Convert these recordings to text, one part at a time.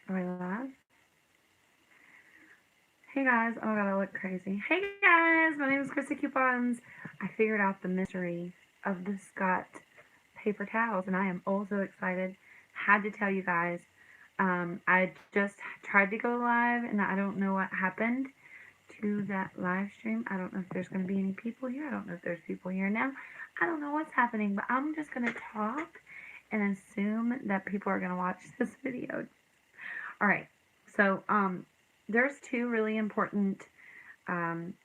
Are we live? Hey guys, oh my god, I look crazy. Hey guys, my name is Christa Coupons. I figured out the mystery of the Scott paper towels and I am oh so excited. Had to tell you guys, I just tried to go live and I don't know what happened to that live stream. I don't know if there's going to be any people here. I don't know if there's people here now. I don't know what's happening, but I'm just going to talk and assume that people are going to watch this video. All right. So, there's two really important um,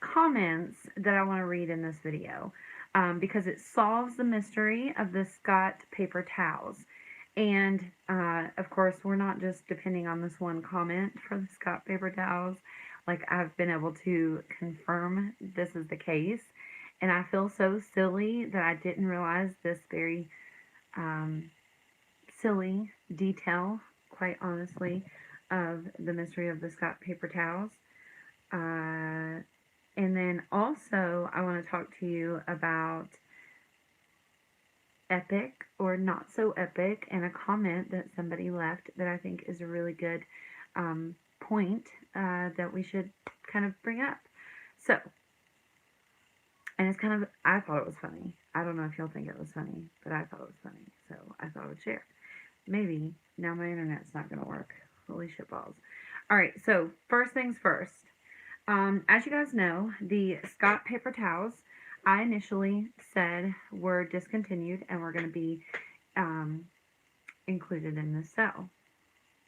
comments that I want to read in this video because it solves the mystery of the Scott paper towels. And of course, we're not just depending on this one comment for the Scott paper towels. Like, I've been able to confirm this is the case. And I feel so silly that I didn't realize this very um, silly detail, quite honestly, of the mystery of the Scott paper towels. And then also, I want to talk to you about epic or not so epic and a comment that somebody left that I think is a really good point that we should kind of bring up. So, and it's kind of, I thought it was funny. I don't know if you'll think it was funny, but I thought it was funny. So I thought I would share. Maybe. Now my internet's not going to work. Holy shit balls. All right, so first things first. As you guys know, the Scott paper towels I initially said were discontinued and were going to be included in the sale.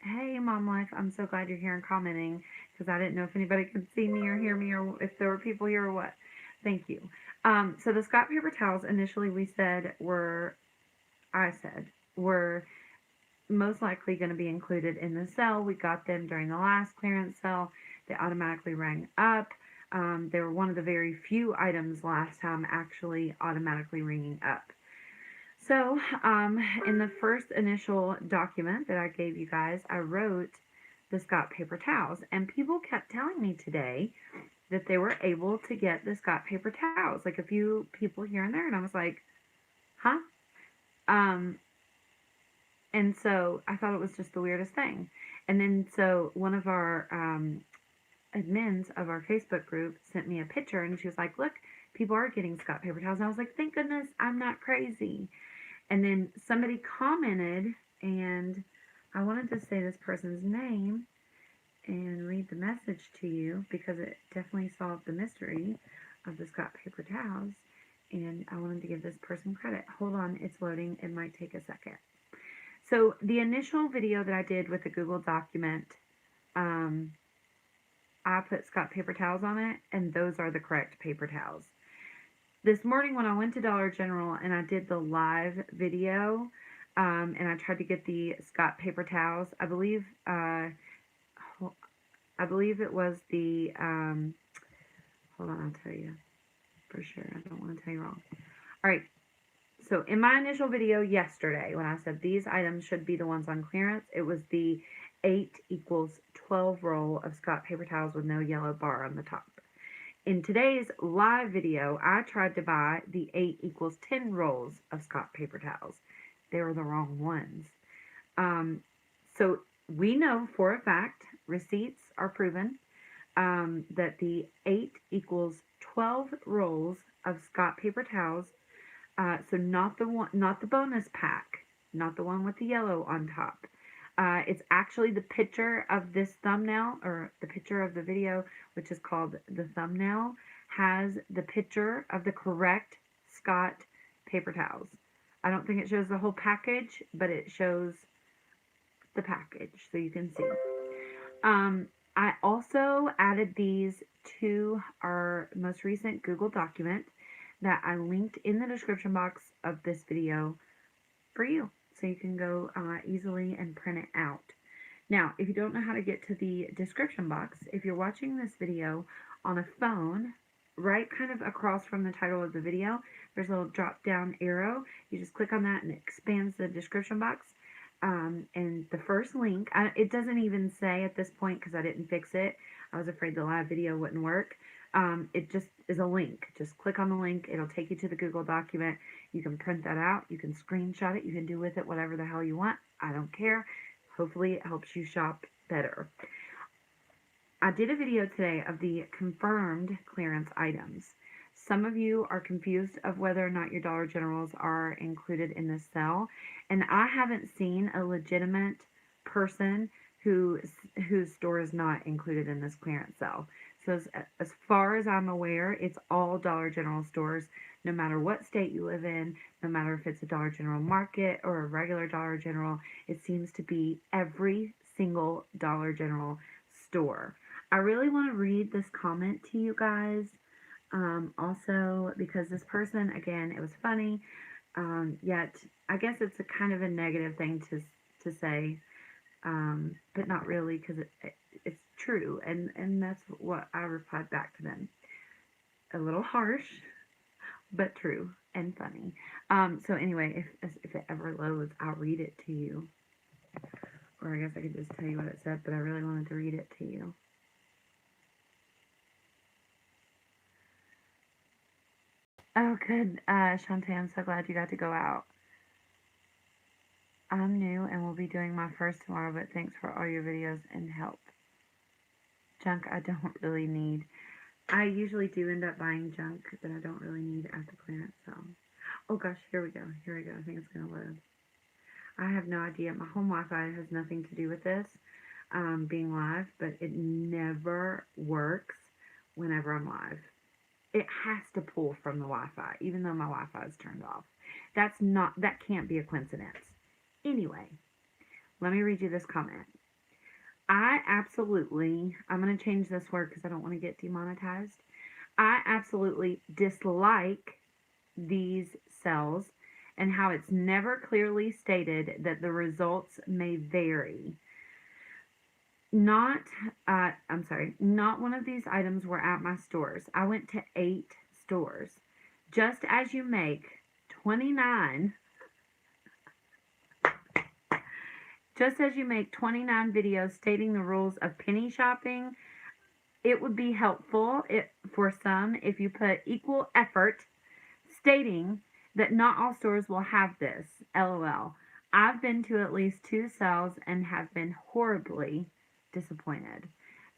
Hey, Mom Life, I'm so glad you're here and commenting because I didn't know if anybody could see me or hear me or if there were people here or what. Thank you. So the Scott paper towels initially I said, were most likely going to be included in the sale. We got them during the last clearance sale. They automatically rang up. They were one of the very few items last time actually automatically ringing up. So, in the first initial document that I gave you guys, I wrote the Scott paper towels, and people kept telling me today that they were able to get the Scott paper towels, like a few people here and there, and I was like, huh? And so I thought it was just the weirdest thing. And then so one of our admins of our Facebook group sent me a picture and she was like, look, people are getting Scott paper towels. And I was like, thank goodness I'm not crazy. And then somebody commented, and I wanted to say this person's name and read the message to you because it definitely solved the mystery of the Scott paper towels. And I wanted to give this person credit. Hold on, it's loading. It might take a second. So the initial video that I did with the Google document, I put Scott paper towels on it, and those are the correct paper towels. This morning when I went to Dollar General and I did the live video, and I tried to get the Scott paper towels, I believe it was the, hold on, I'll tell you for sure. I don't want to tell you wrong. All right. So in my initial video yesterday, when I said these items should be the ones on clearance, it was the 8 equals 12 roll of Scott paper towels with no yellow bar on the top. In today's live video, I tried to buy the 8 equals 10 rolls of Scott paper towels. They were the wrong ones. So we know for a fact, receipts are proven, that the 8 equals 12 rolls of Scott paper towels. So not the bonus pack, not the one with the yellow on top. It's actually the picture of this thumbnail, or the picture of the video, which is called the thumbnail, has the picture of the correct Scott paper towels. I don't think it shows the whole package, but it shows the package, so you can see. I also added these to our most recent Google document that I linked in the description box of this video for you. So you can go easily and print it out. Now, if you don't know how to get to the description box, if you're watching this video on a phone, right kind of across from the title of the video, there's a little drop down arrow. You just click on that and it expands the description box. And the first link, it doesn't even say at this point because I didn't fix it. I was afraid the live video wouldn't work. It just is a link. Just click on the link. It'll take you to the Google document. You can print that out. You can screenshot it. You can do with it whatever the hell you want. I don't care. Hopefully it helps you shop better. I did a video today of the confirmed clearance items. Some of you are confused of whether or not your Dollar Generals are included in this sale, and I haven't seen a legitimate person whose store is not included in this clearance sale. So as far as I'm aware, it's all Dollar General stores, no matter what state you live in, no matter if it's a Dollar General Market or a regular Dollar General, it seems to be every single Dollar General store. I really want to read this comment to you guys. Also, because this person, again, it was funny, yet I guess it's a kind of a negative thing to say, but not really, because it's true, and that's what I replied back to them. A little harsh, but true and funny. So anyway, if it ever loads, I'll read it to you. Or I guess I could just tell you what it said, but I really wanted to read it to you. Oh, good. Shantae, I'm so glad you got to go out. I'm new and will be doing my first tomorrow, but thanks for all your videos and help. Junk I don't really need. I usually do end up buying junk that I don't really need at the clearance sale. Oh gosh, here we go. Here we go. I think it's going to load. I have no idea. My home Wi-Fi has nothing to do with this being live, but it never works whenever I'm live. It has to pull from the Wi-Fi, even though my Wi-Fi is turned off. That can't be a coincidence. Anyway, let me read you this comment. I'm going to change this word because I don't want to get demonetized. I absolutely dislike these cells and how it's never clearly stated that the results may vary. Not one of these items were at my stores. I went to 8 stores. Just as you make 29 videos stating the rules of penny shopping, it would be helpful for some if you put equal effort stating that not all stores will have this. LOL. I've been to at least 2 sales and have been horribly disappointed.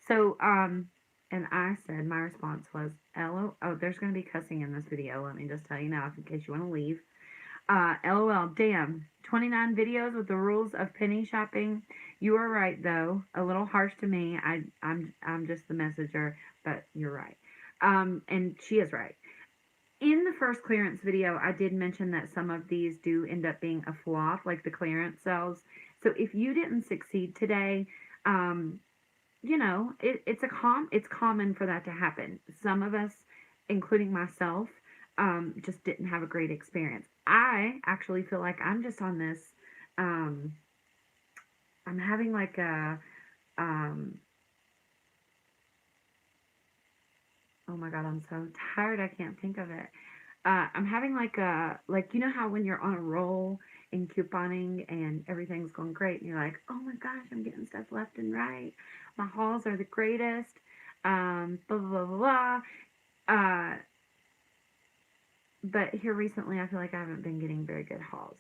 So, and I said, my response was, LOL. Oh, there's going to be cussing in this video. Let me just tell you now, in case you want to leave. LOL, damn. 29 videos with the rules of penny shopping. You are right, though. A little harsh to me. I'm just the messenger, but you're right. And she is right. In the first clearance video, I did mention that some of these do end up being a flop, like the clearance sales. So if you didn't succeed today, you know, it's common for that to happen. Some of us, including myself, just didn't have a great experience. I actually feel like I'm just on this, I'm having like a, oh my God, I'm so tired, I can't think of it. I'm having like you know how when you're on a roll in couponing and everything's going great and you're like, oh my gosh, I'm getting stuff left and right. My hauls are the greatest. Blah, blah, blah, blah, blah. But here recently, I feel like I haven't been getting very good hauls.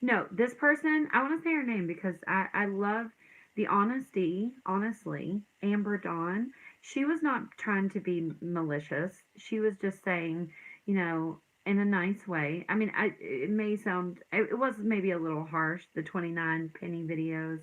No, this person, I want to say her name because I love the honesty, honestly. Amber Dawn, she was not trying to be malicious. She was just saying, you know, in a nice way. I mean, it may sound, it was maybe a little harsh, the 29 penny videos.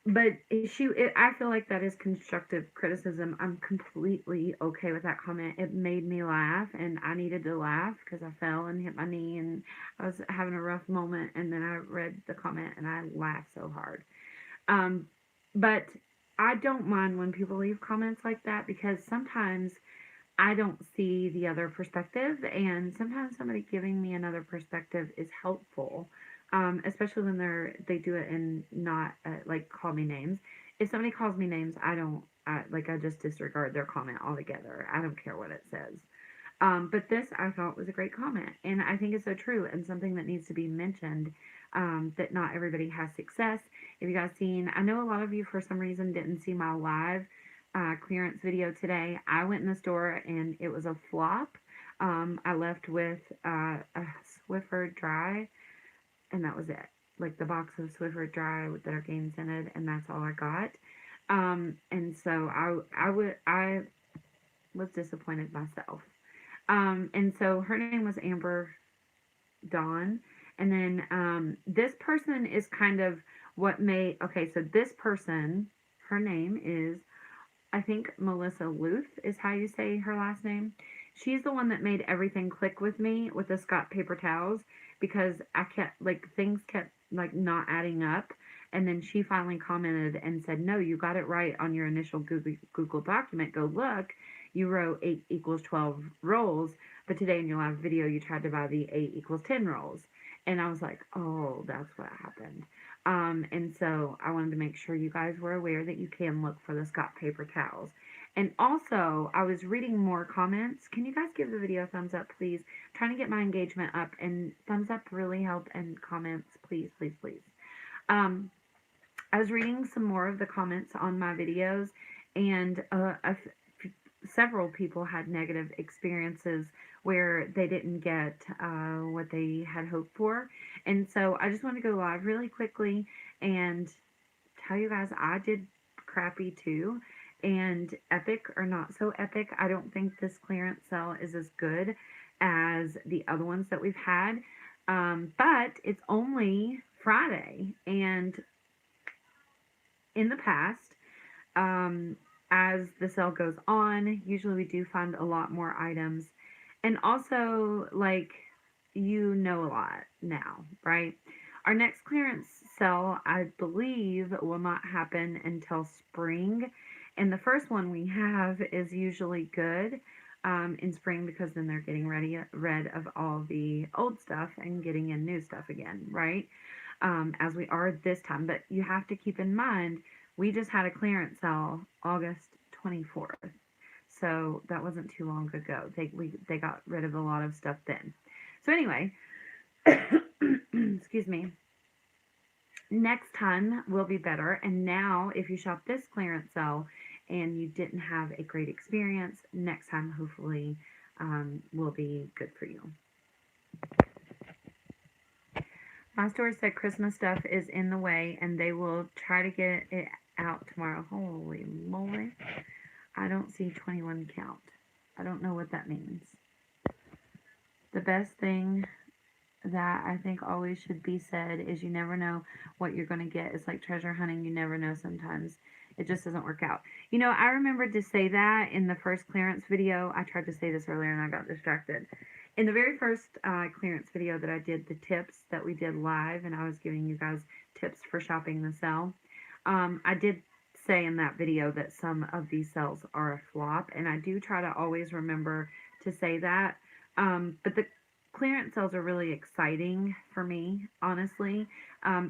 But I feel like that is constructive criticism. I'm completely okay with that comment. It made me laugh, and I needed to laugh because I fell and hit my knee, and I was having a rough moment, and then I read the comment, and I laughed so hard. But I don't mind when people leave comments like that because sometimes I don't see the other perspective, and sometimes somebody giving me another perspective is helpful. Especially when they do it and not like call me names. If somebody calls me names, I just disregard their comment altogether. I don't care what it says. But this I thought was a great comment, and I think it's so true and something that needs to be mentioned. That not everybody has success. If you guys seen, I know a lot of you for some reason didn't see my live clearance video today. I went in the store and it was a flop. I left with a Swiffer dry. And that was it. like the box of Swiffer Dry that are game scented, and that's all I got. And so I was disappointed myself. And so her name was Amber Dawn. And then this person is kind of what made, okay, so this person, her name is, I think Melissa Luth is how you say her last name. She's the one that made everything click with me with the Scott paper towels, because I kept, like, things kept, like, not adding up. And then she finally commented and said, no, you got it right on your initial Google document. Go look. You wrote 8 equals 12 rolls, but today in your live video, you tried to buy the 8 equals 10 rolls. And I was like, oh, that's what happened. And so I wanted to make sure you guys were aware that you can look for the Scott paper towels. And also, I was reading more comments. Can you guys give the video a thumbs up, please? I'm trying to get my engagement up, and thumbs up really help, and comments, please, please, please. I was reading some more of the comments on my videos, and several people had negative experiences where they didn't get what they had hoped for. And so I just want to go live really quickly and tell you guys I did crappy too. And epic or not so epic, I don't think this clearance sale is as good as the other ones that we've had. But it's only Friday, and in the past, as the sale goes on, usually we do find a lot more items. And also, like, you know a lot now, right? Our next clearance sale, I believe, will not happen until spring. And the first one we have is usually good in spring, because then they're getting rid of all the old stuff and getting in new stuff again, right? As we are this time. But you have to keep in mind, we just had a clearance sale August 24th. So that wasn't too long ago. They got rid of a lot of stuff then. So anyway, excuse me. Next time will be better. And now, if you shop this clearance sale and you didn't have a great experience, next time hopefully will be good for you. My store said Christmas stuff is in the way, and they will try to get it out tomorrow. Holy moly. I don't see 21 count. I don't know what that means. The best thing that I think always should be said is you never know what you're going to get. It's like treasure hunting. You never know sometimes. It just doesn't work out. You know, I remembered to say that in the first clearance video. I tried to say this earlier and I got distracted. In the very first clearance video that I did, the tips that we did live, and I was giving you guys tips for shopping the sale, I did say in that video that some of these sales are a flop, and I do try to always remember to say that. But the clearance sales are really exciting for me, honestly.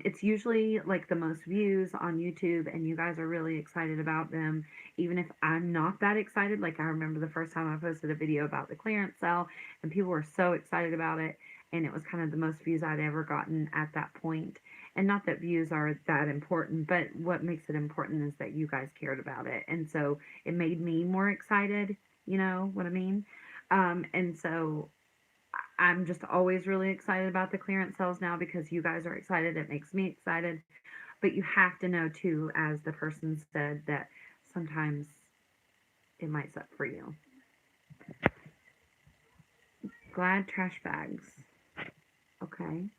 It's usually like the most views on YouTube, and you guys are really excited about them, even if I'm not that excited. Like, I remember the first time I posted a video about the clearance sale, and people were so excited about it, and it was kind of the most views I'd ever gotten at that point. And not that views are that important, but what makes it important is that you guys cared about it. And so it made me more excited, you know what I mean? And so I'm just always really excited about the clearance sales now, because you guys are excited. It makes me excited. But you have to know, too, as the person said, that sometimes it might suck for you. Glad trash bags. Okay.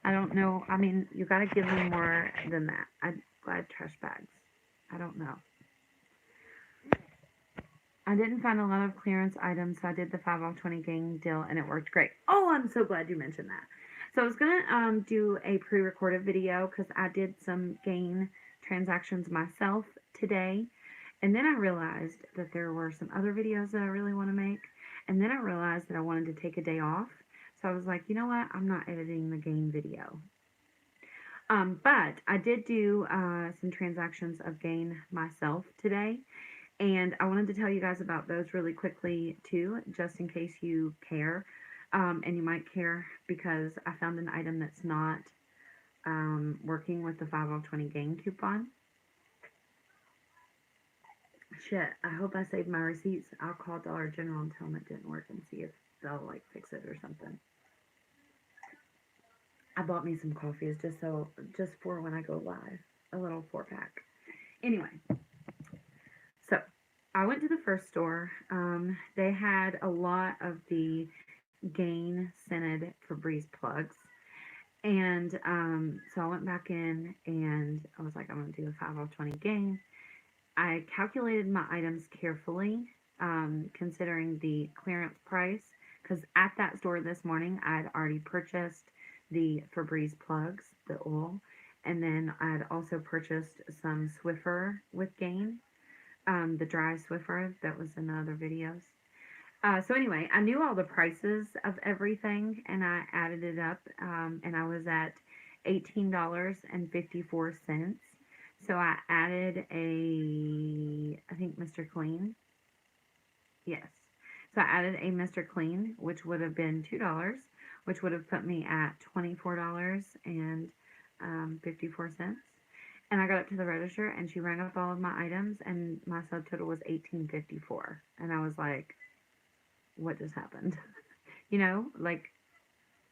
I don't know. I mean, you got to give me more than that. I'm glad trash bags. I don't know. I didn't find a lot of clearance items, so I did the 5 off 20 gang deal, and it worked great. Oh, I'm so glad you mentioned that. So I was going to do a pre-recorded video, because I did some gain transactions myself today. And then I realized that there were some other videos that I really want to make. And then I realized that I wanted to take a day off. So I was like, you know what? I'm not editing the gain video. But I did do some transactions of gain myself today. And I wanted to tell you guys about those really quickly too, just in case you care. And you might care because I found an item that's not working with the 5 off 20 gain coupon. Shit, I hope I saved my receipts. I'll call Dollar General and tell them it didn't work and see if they'll like fix it or something. I bought me some coffees just for when I go live. A little 4-pack. Anyway, so I went to the first store. They had a lot of the Gain scented Febreze plugs. And so I went back in and I was like, I'm going to do a 5 off 20 Gain. I calculated my items carefully, considering the clearance price, because at that store this morning, I had already purchased the Febreze plugs, the oil, and then I had also purchased some Swiffer with Gain, the dry Swiffer that was in the other videos. So anyway, I knew all the prices of everything, and I added it up, and I was at $18.54. So I added I think Mr. Clean. Yes. So I added a Mr. Clean, which would have been $2, which would have put me at $24.54. And I got up to the register, and she rang up all of my items, and my subtotal was $18.54. And I was like, what just happened? Like,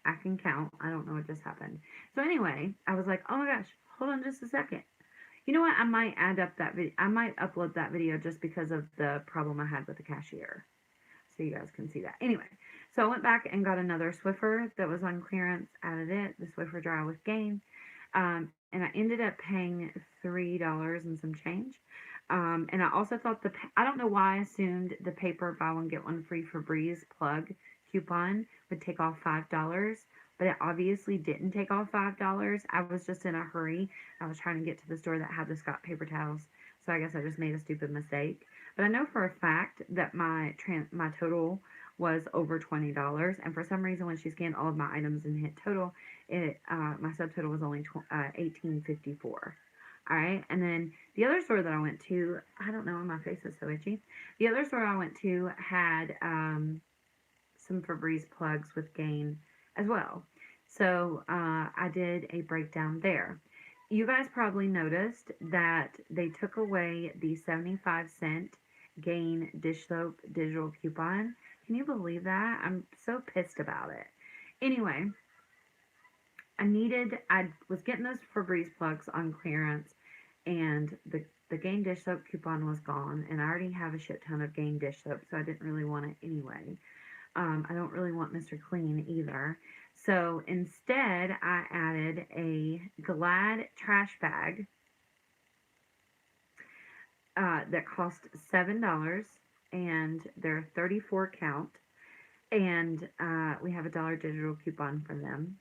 I can count. I don't know what just happened. So anyway, I was like, oh my gosh, hold on just a second. You know what? I might add up that video. I might upload that video just because of the problem I had with the cashier. So you guys can see that. Anyway, so I went back and got another Swiffer that was on clearance, added it, the Swiffer Dry with Gain. And I ended up paying $3 and some change. And I also thought I don't know why I assumed the paper buy one get one free Febreze plug coupon would take off $5, but it obviously didn't take off $5. I was just in a hurry. I was trying to get to the store that had the Scott paper towels, so I guess I just made a stupid mistake. But I know for a fact that my total was over $20, and for some reason when she scanned all of my items and hit total, my subtotal was only $18.54. All right, and then the other store that I went to, I don't know, my face is so itchy. The other store I went to had some Febreze plugs with Gain as well. So I did a breakdown there. You guys probably noticed that they took away the 75-cent Gain dish soap digital coupon. Can you believe that? I'm so pissed about it. Anyway, I was getting those Febreze plugs on clearance, and the Gain dish soap coupon was gone, and I already have a shit ton of Gain dish soap, so I didn't really want it anyway. I don't really want Mr. Clean either. So instead, I added a Glad trash bag that cost $7, and they're 34 count, and we have a $1 digital coupon from them.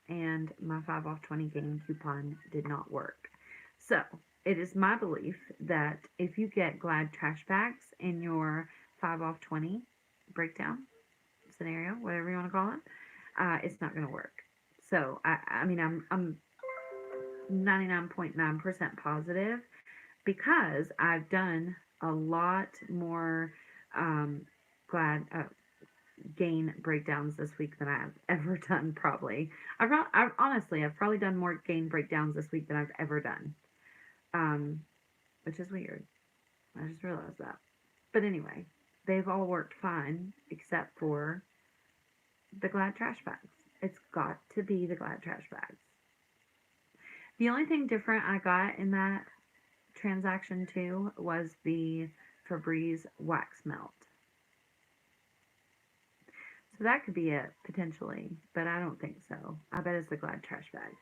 And my 5 off 20 Gain coupon did not work. So it is my belief that if you get Glad trash bags in your 5 off 20 breakdown scenario, whatever you want to call it, it's not going to work. So I mean, I'm 99.9% positive, because I've done a lot more Glad Gain breakdowns this week than I've ever done, probably. Honestly, I've probably done more Gain breakdowns this week than I've ever done, which is weird. I just realized that. But anyway, they've all worked fine except for the Glad trash bags. It's got to be the Glad trash bags. The only thing different I got in that transaction too was the Febreze wax melt. So that could be it, potentially, but I don't think so. I bet it's the Glad trash bag.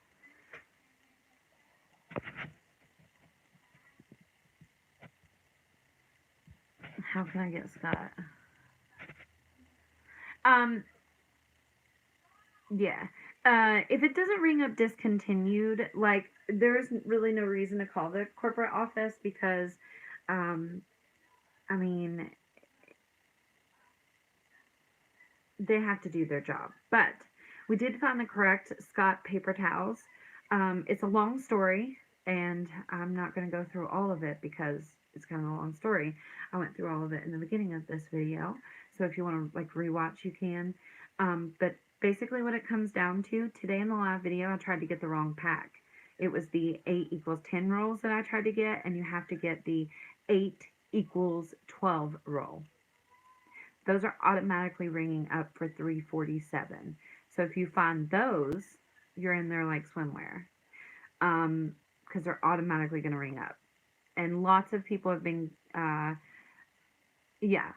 How can I get Scott? Yeah. If it doesn't ring up discontinued, like, there's really no reason to call the corporate office, because, I mean, they have to do their job. But we did find the correct Scott paper towels. It's a long story, and I'm not going to go through all of it because it's kind of a long story. I went through all of it in the beginning of this video, so if you want to like rewatch, you can. But basically what it comes down to, today in the live video, I tried to get the wrong pack. It was the 8 equals 10 rolls that I tried to get, and you have to get the 8 equals 12 roll. Those are automatically ringing up for $3.47. So if you find those, you're in there like swimwear. Because they're automatically going to ring up. And lots of people have been, yeah.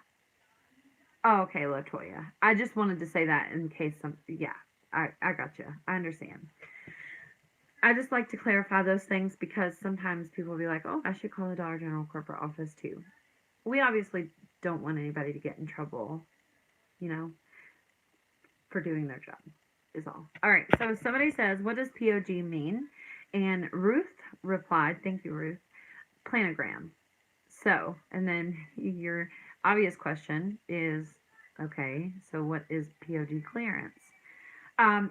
Oh, okay, Latoya. I just wanted to say that in case some, yeah, I got you. I understand. I just like to clarify those things because sometimes people will be like, oh, I should call the Dollar General corporate office too. We obviously don't want anybody to get in trouble, you know, for doing their job, is all. All right, so somebody says, what does POG mean? And Ruth replied, thank you, Ruth, planogram. So, and then your obvious question is, okay, so what is POG clearance?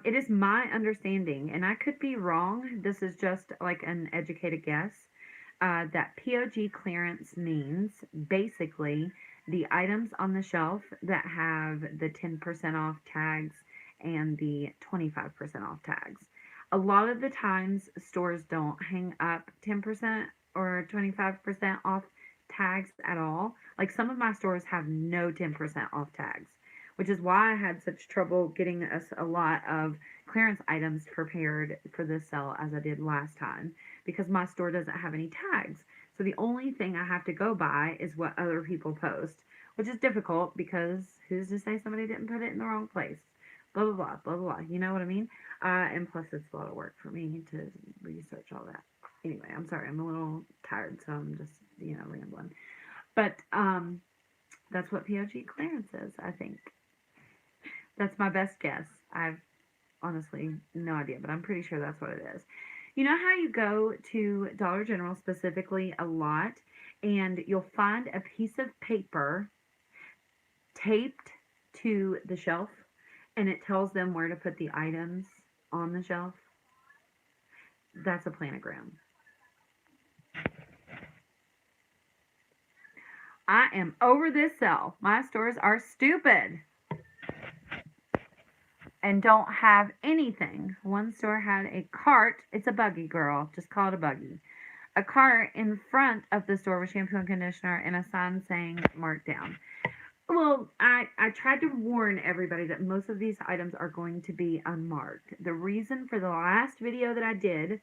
It is my understanding, and I could be wrong, this is just like an educated guess, that POG clearance means basically the items on the shelf that have the 10% off tags and the 25% off tags. A lot of the times, stores don't hang up 10% or 25% off tags at all. Like some of my stores have no 10% off tags, which is why I had such trouble getting us a lot of clearance items prepared for this sale as I did last time because my store doesn't have any tags. So the only thing I have to go by is what other people post, which is difficult because who's to say somebody didn't put it in the wrong place? Blah, blah, blah, blah, blah. You know what I mean? And plus, it's a lot of work for me to research all that. Anyway, I'm sorry. I'm a little tired, so I'm just, rambling. But that's what POG clearance is, I think. That's my best guess. I've honestly no idea, but I'm pretty sure that's what it is. You know how you go to Dollar General specifically a lot and you'll find a piece of paper taped to the shelf and it tells them where to put the items on the shelf? That's a planogram. I am over this sale. My stores are stupid and don't have anything. One store had a cart. It's a buggy, girl. Just call it a buggy. A cart in front of the store with shampoo and conditioner and a sign saying markdown. Well, I tried to warn everybody that most of these items are going to be unmarked. The reason for the last video that I did,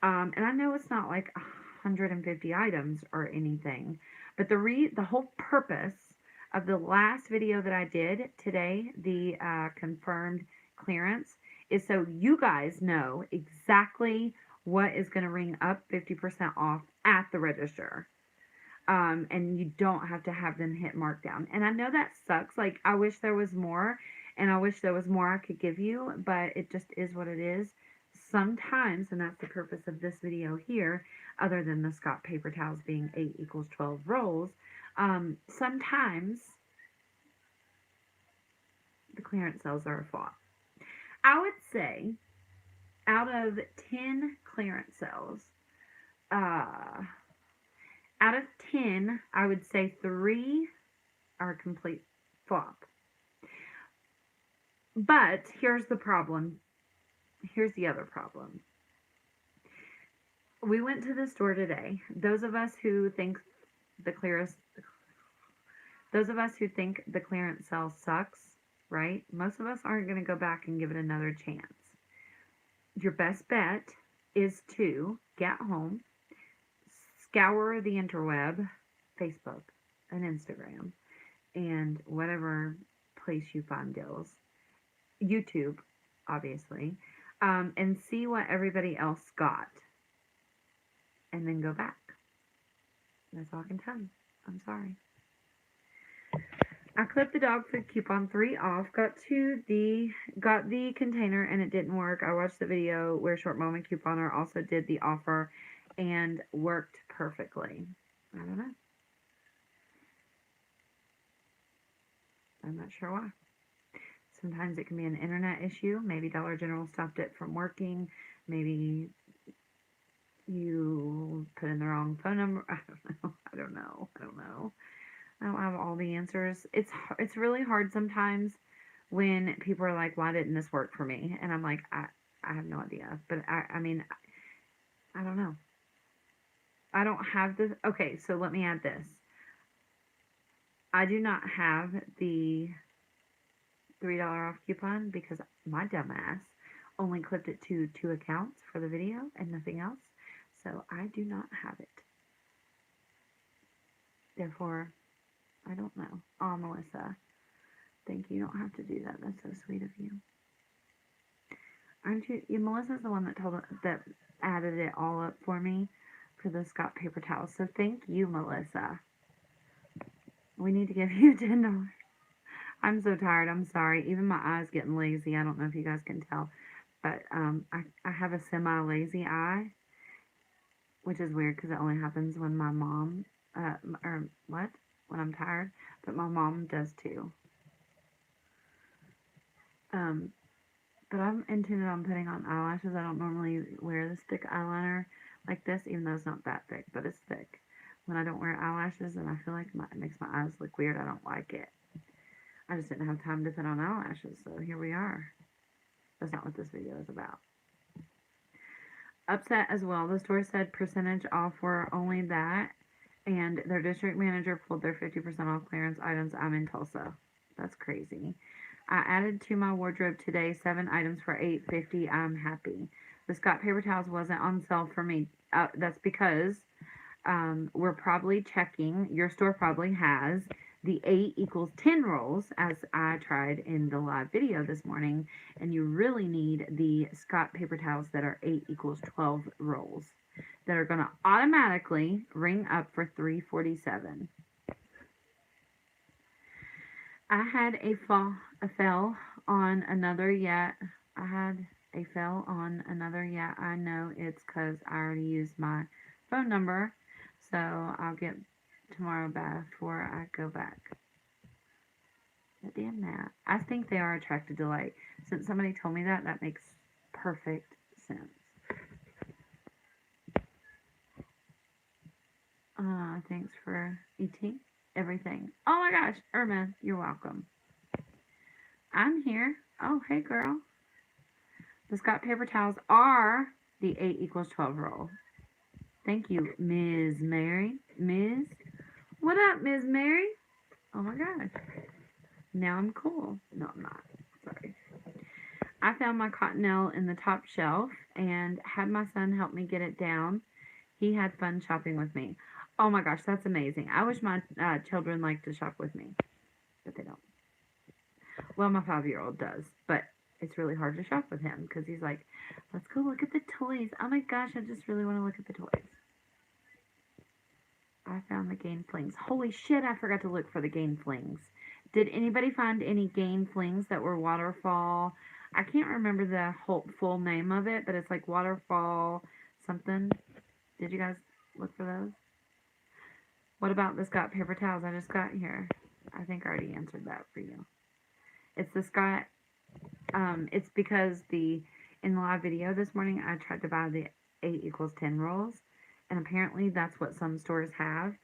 and I know it's not like 150 items or anything, but the whole purpose of the last video that I did today, the confirmed clearance, is so you guys know exactly what is going to ring up 50% off at the register. And you don't have to have them hit markdown. And I know that sucks. Like, I wish there was more, and I wish there was more I could give you, but it just is what it is. Sometimes, and that's the purpose of this video here, other than the Scott paper towels being 8 equals 12 rolls, sometimes the clearance sales are a flop. I would say out of 10 clearance sales, out of 10, I would say 3 are a complete flop. But here's the problem. Here's the other problem. We went to the store today. Those of us who think the clearance sale sucks, right? Most of us aren't going to go back and give it another chance. Your best bet is to get home, scour the interweb, Facebook and Instagram, and whatever place you find deals, YouTube, obviously, and see what everybody else got, and then go back. That's all I can tell you. I'm sorry. I clipped the dog food coupon 3 off, got the container, and it didn't work. I watched the video where Short Moment Couponer also did the offer and worked perfectly. I don't know. I'm not sure why. Sometimes it can be an internet issue. Maybe Dollar General stopped it from working. Maybe you put in the wrong phone number. I don't know. I don't have all the answers. It's really hard sometimes when people are like, why didn't this work for me? And I'm like, I have no idea. But I mean, I don't know. I don't have this. Okay, so let me add this. I do not have the $3 off coupon because my dumbass only clipped it to 2 accounts for the video and nothing else. So I do not have it. Therefore, I don't know. Oh, Melissa. Thank you. You don't have to do that. That's so sweet of you. Aren't you? Yeah, Melissa's the one that added it all up for me for the Scott paper towels. So thank you, Melissa. We need to give you $10. I'm so tired. I'm sorry. Even my eye's getting lazy. I don't know if you guys can tell, but I have a semi-lazy eye, which is weird because it only happens when my mom, when I'm tired, but my mom does too. But I'm intended on putting on eyelashes. I don't normally wear this thick eyeliner like this, even though it's not that thick, but it's thick. When I don't wear eyelashes and I feel like it makes my eyes look weird, I don't like it. I just didn't have time to put on eyelashes, so here we are. That's not what this video is about. Upset as well. The store said percentage off for only that, and their district manager pulled their 50% off clearance items. I'm in Tulsa. That's crazy. I added to my wardrobe today 7 items for $8.50. I'm happy. The Scott paper towels wasn't on sale for me. That's because we're probably checking. Your store probably has the 8 equals 10 rolls, as I tried in the live video this morning, and you really need the Scott paper towels that are 8 equals 12 rolls that are going to automatically ring up for $3.47. I had a fell on another yet. I know it's because I already used my phone number, so I'll get tomorrow before I go back. But damn that. I think they are attracted to light. Since somebody told me that, that makes perfect sense. Thanks for eating everything. Oh my gosh, Irma, you're welcome. I'm here. Oh, hey girl. The Scott paper towels are the 8 equals 12 roll. Thank you, Ms. Mary. Ms. What up, Ms. Mary? Oh my gosh. Now I'm cool. No, I'm not. Sorry. I found my cottonelle in the top shelf and had my son help me get it down. He had fun shopping with me. Oh my gosh, that's amazing. I wish my children liked to shop with me, but they don't. Well, my 5-year-old does, but it's really hard to shop with him because he's like, let's go look at the toys. Oh my gosh, I just really want to look at the toys. I found the Gain Flings. Holy shit, I forgot to look for the Gain Flings. Did anybody find any Gain Flings that were waterfall? I can't remember the whole full name of it, but it's like waterfall something. Did you guys look for those? What about the Scott paper towels I just got here? I think I already answered that for you. It's the Scott, it's because in the live video this morning, I tried to buy the 8 equals 10 rolls, and apparently that's what some stores have.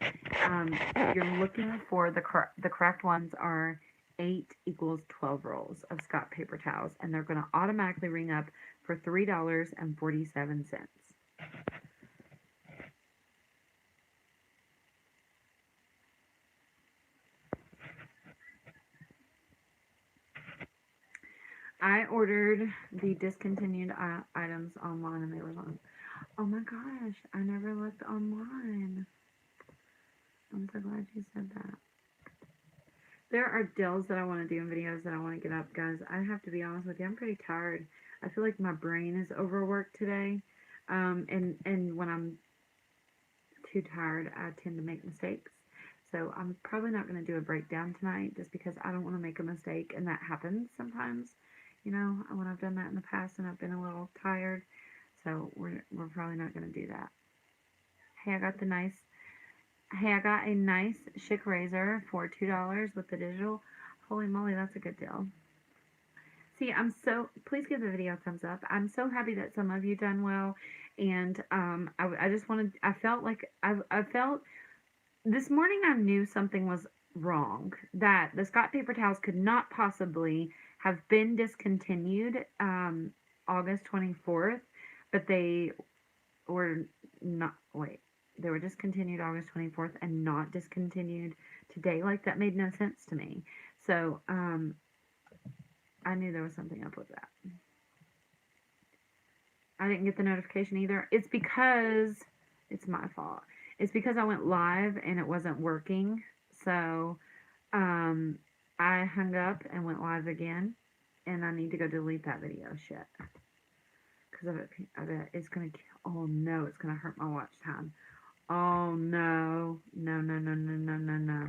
You're looking for the correct ones are 8 equals 12 rolls of Scott paper towels, and they're going to automatically ring up for $3.47. I ordered the discontinued items online, and they were on. Oh my gosh, I never looked online. I'm so glad you said that. There are deals that I want to do in videos that I want to get up, guys. I have to be honest with you, I'm pretty tired. I feel like my brain is overworked today. And when I'm too tired, I tend to make mistakes. So I'm probably not going to do a breakdown tonight just because I don't want to make a mistake, and that happens sometimes. You know, when I've done that in the past and I've been a little tired. So we're probably not going to do that. Hey, I got a nice Schick razor for $2 with the digital. Holy moly, that's a good deal. See, please give the video a thumbs up. I'm so happy that some of you done well. And I just wanted, I felt this morning I knew something was wrong. That the Scott paper towels could not possibly have been discontinued August 24th, but they were not, they were discontinued August 24th and not discontinued today. Like, that made no sense to me. So, I knew there was something up with that. I didn't get the notification either. It's because it's my fault. It's because I went live and it wasn't working. So, um, I hung up and went live again, and I need to go delete that video. Shit, because I bet it's gonna. Oh no, it's gonna hurt my watch time. Oh no, no, no, no, no, no, no, no.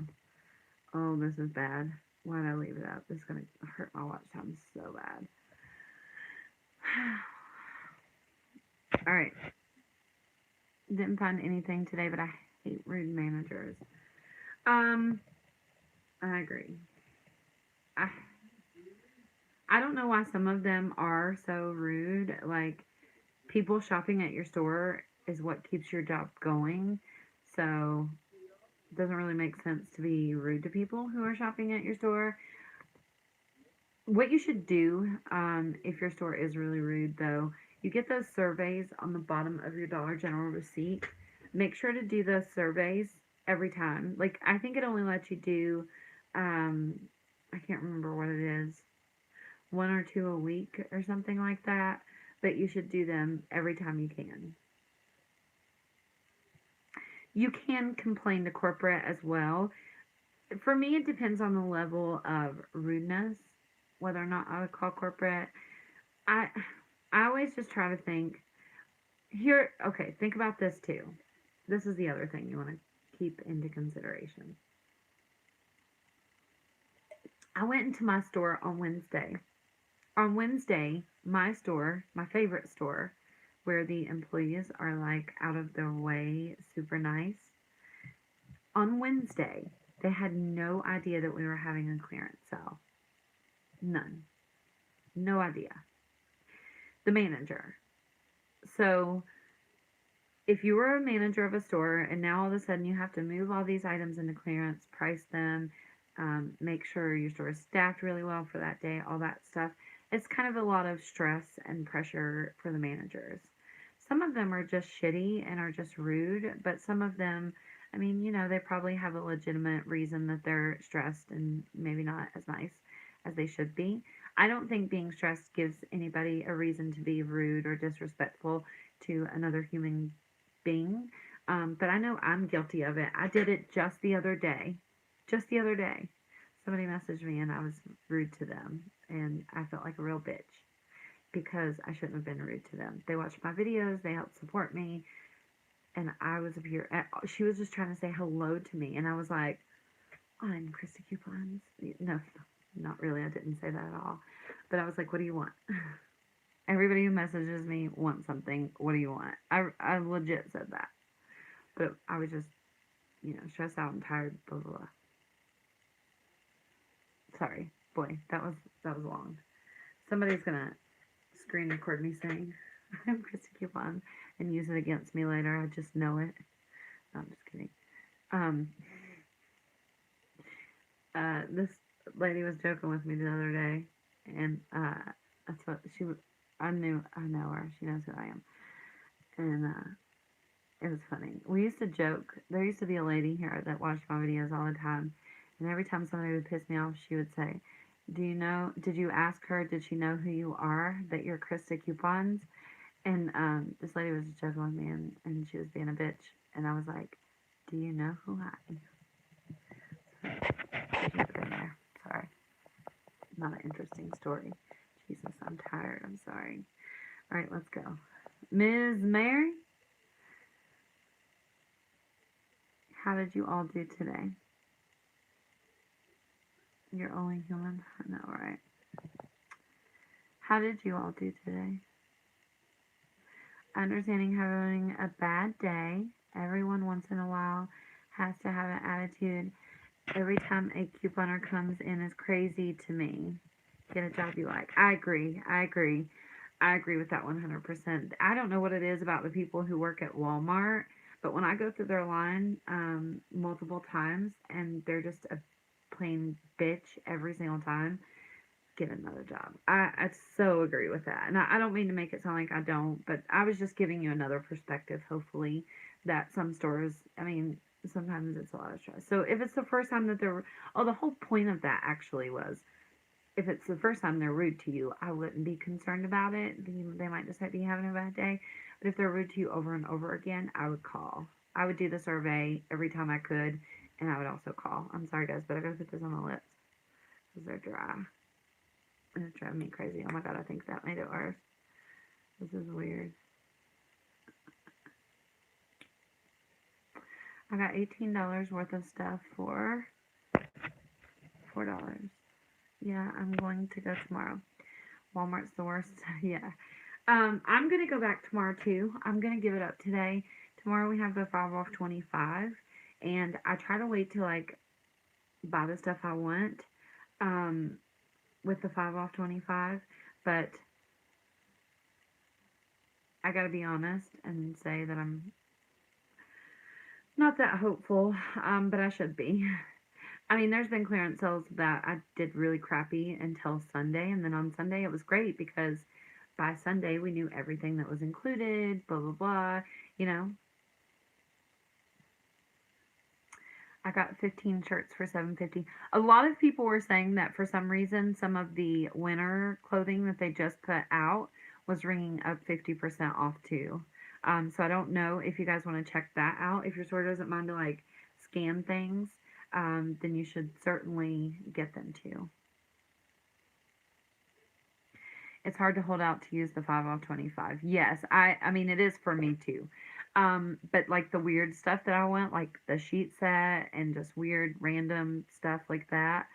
Oh, this is bad. Why did I leave it up? This is gonna hurt my watch time so bad. All right. Didn't find anything today, but I hate rude managers. I agree. I I don't know why some of them are so rude. Like, people shopping at your store is what keeps your job going. So it doesn't really make sense to be rude to people who are shopping at your store. What you should do, if your store is really rude, though, you get those surveys on the bottom of your Dollar General receipt. Make sure to do those surveys every time. Like, I think it only lets you do, I can't remember what it is, one or two a week or something like that. But you should do them every time you can. You can complain to corporate as well. For me, it depends on the level of rudeness, whether or not I would call corporate. I I always just try to think here. Okay, think about this too. This is the other thing you want to keep into consideration. I went into my store on Wednesday. On Wednesday, my store, my favorite store, where the employees are like out of their way, super nice. On Wednesday, they had no idea that we were having a clearance sale. None. No idea. The manager. So, if you were a manager of a store and now all of a sudden you have to move all these items into clearance, price them, make sure your store is staffed really well for that day, all that stuff, it's kind of a lot of stress and pressure for the managers. Some of them are just shitty and are just rude, but some of them, I mean, they probably have a legitimate reason that they're stressed and maybe not as nice as they should be. I don't think being stressed gives anybody a reason to be rude or disrespectful to another human being. But I know I'm guilty of it. I did it just the other day. Just the other day. Somebody messaged me and I was rude to them. And I felt like a real bitch because I shouldn't have been rude to them. They watched my videos, they helped support me. And I was up here. She was just trying to say hello to me. And I was like, I'm Christa Coupons. No, not really. I didn't say that at all. But I was like, what do you want? Everybody who messages me wants something. What do you want? I legit said that. But I was just, stressed out and tired, blah, blah, blah. Sorry. Boy, that was long. Somebody's going to screen record me saying, I'm Christa Coupons and use it against me later. I just know it. No, I'm just kidding. This lady was joking with me the other day, and that's what she was. I know her. She knows who I am, and it was funny. We used to joke. There used to be a lady here that watched my videos all the time, and every time somebody would piss me off, she would say, Did you ask her? Did she know who you are? That you're Christa Coupons?" And this lady was just joking with me, and she was being a bitch, and I was like, "Do you know who I am?" There. Sorry. Not an interesting story. Jesus, I'm tired. I'm sorry. All right, let's go. Ms. Mary, how did you all do today? You're only human? I know, right? How did you all do today? Understanding having a bad day. Everyone once in a while has to have an attitude. Every time a couponer comes in is crazy to me. Get a job you like. I agree with that 100%. I don't know what it is about the people who work at Walmart, but when I go through their line multiple times and they're just a plain bitch every single time, get another job. I so agree with that. And I don't mean to make it sound like I don't, but I was just giving you another perspective, hopefully, that some stores, I mean, sometimes it's a lot of stress. So if it's the first time that the whole point of that actually was if it's the first time they're rude to you, I wouldn't be concerned about it. They might just be having a bad day. But if they're rude to you over and over again, I would call. I would do the survey every time I could, and I would also call. I'm sorry, guys, but I gotta put this on my lips because they're dry. And it's driving me crazy. Oh my god, I think that made it worse. This is weird. I got $18 worth of stuff for $4. Yeah, I'm going to go tomorrow. Walmart's the worst. Yeah. I'm going to go back tomorrow too. I'm going to give it up today. Tomorrow we have the 5 off 25. And I try to wait to like buy the stuff I want with the 5 off 25. But I got to be honest and say that I'm not that hopeful, but I should be. I mean, there's been clearance sales that I did really crappy until Sunday, and then on Sunday it was great because by Sunday we knew everything that was included, blah, blah, blah, you know. I got 15 shirts for $7.50. A lot of people were saying that for some reason some of the winter clothing that they just put out was ringing up 50% off too. So I don't know if you guys want to check that out. If your store doesn't mind to like scan things, then you should certainly get them too. It's hard to hold out to use the 5 off 25. Yes, I mean it is for me too. But like the weird stuff that I want, like the sheet set and just weird random stuff like that,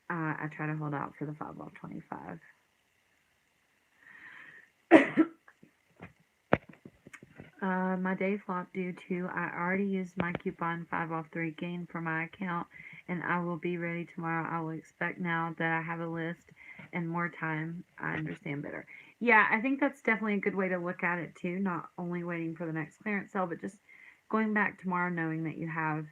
I try to hold out for the 5 off 25. My day flop due to I already used my coupon 5 off 3 gain for my account, and I will be ready tomorrow. I will expect now that I have a list and more time. I understand better. Yeah, I think that's definitely a good way to look at it too. Not only waiting for the next clearance sale, but just going back tomorrow knowing that you have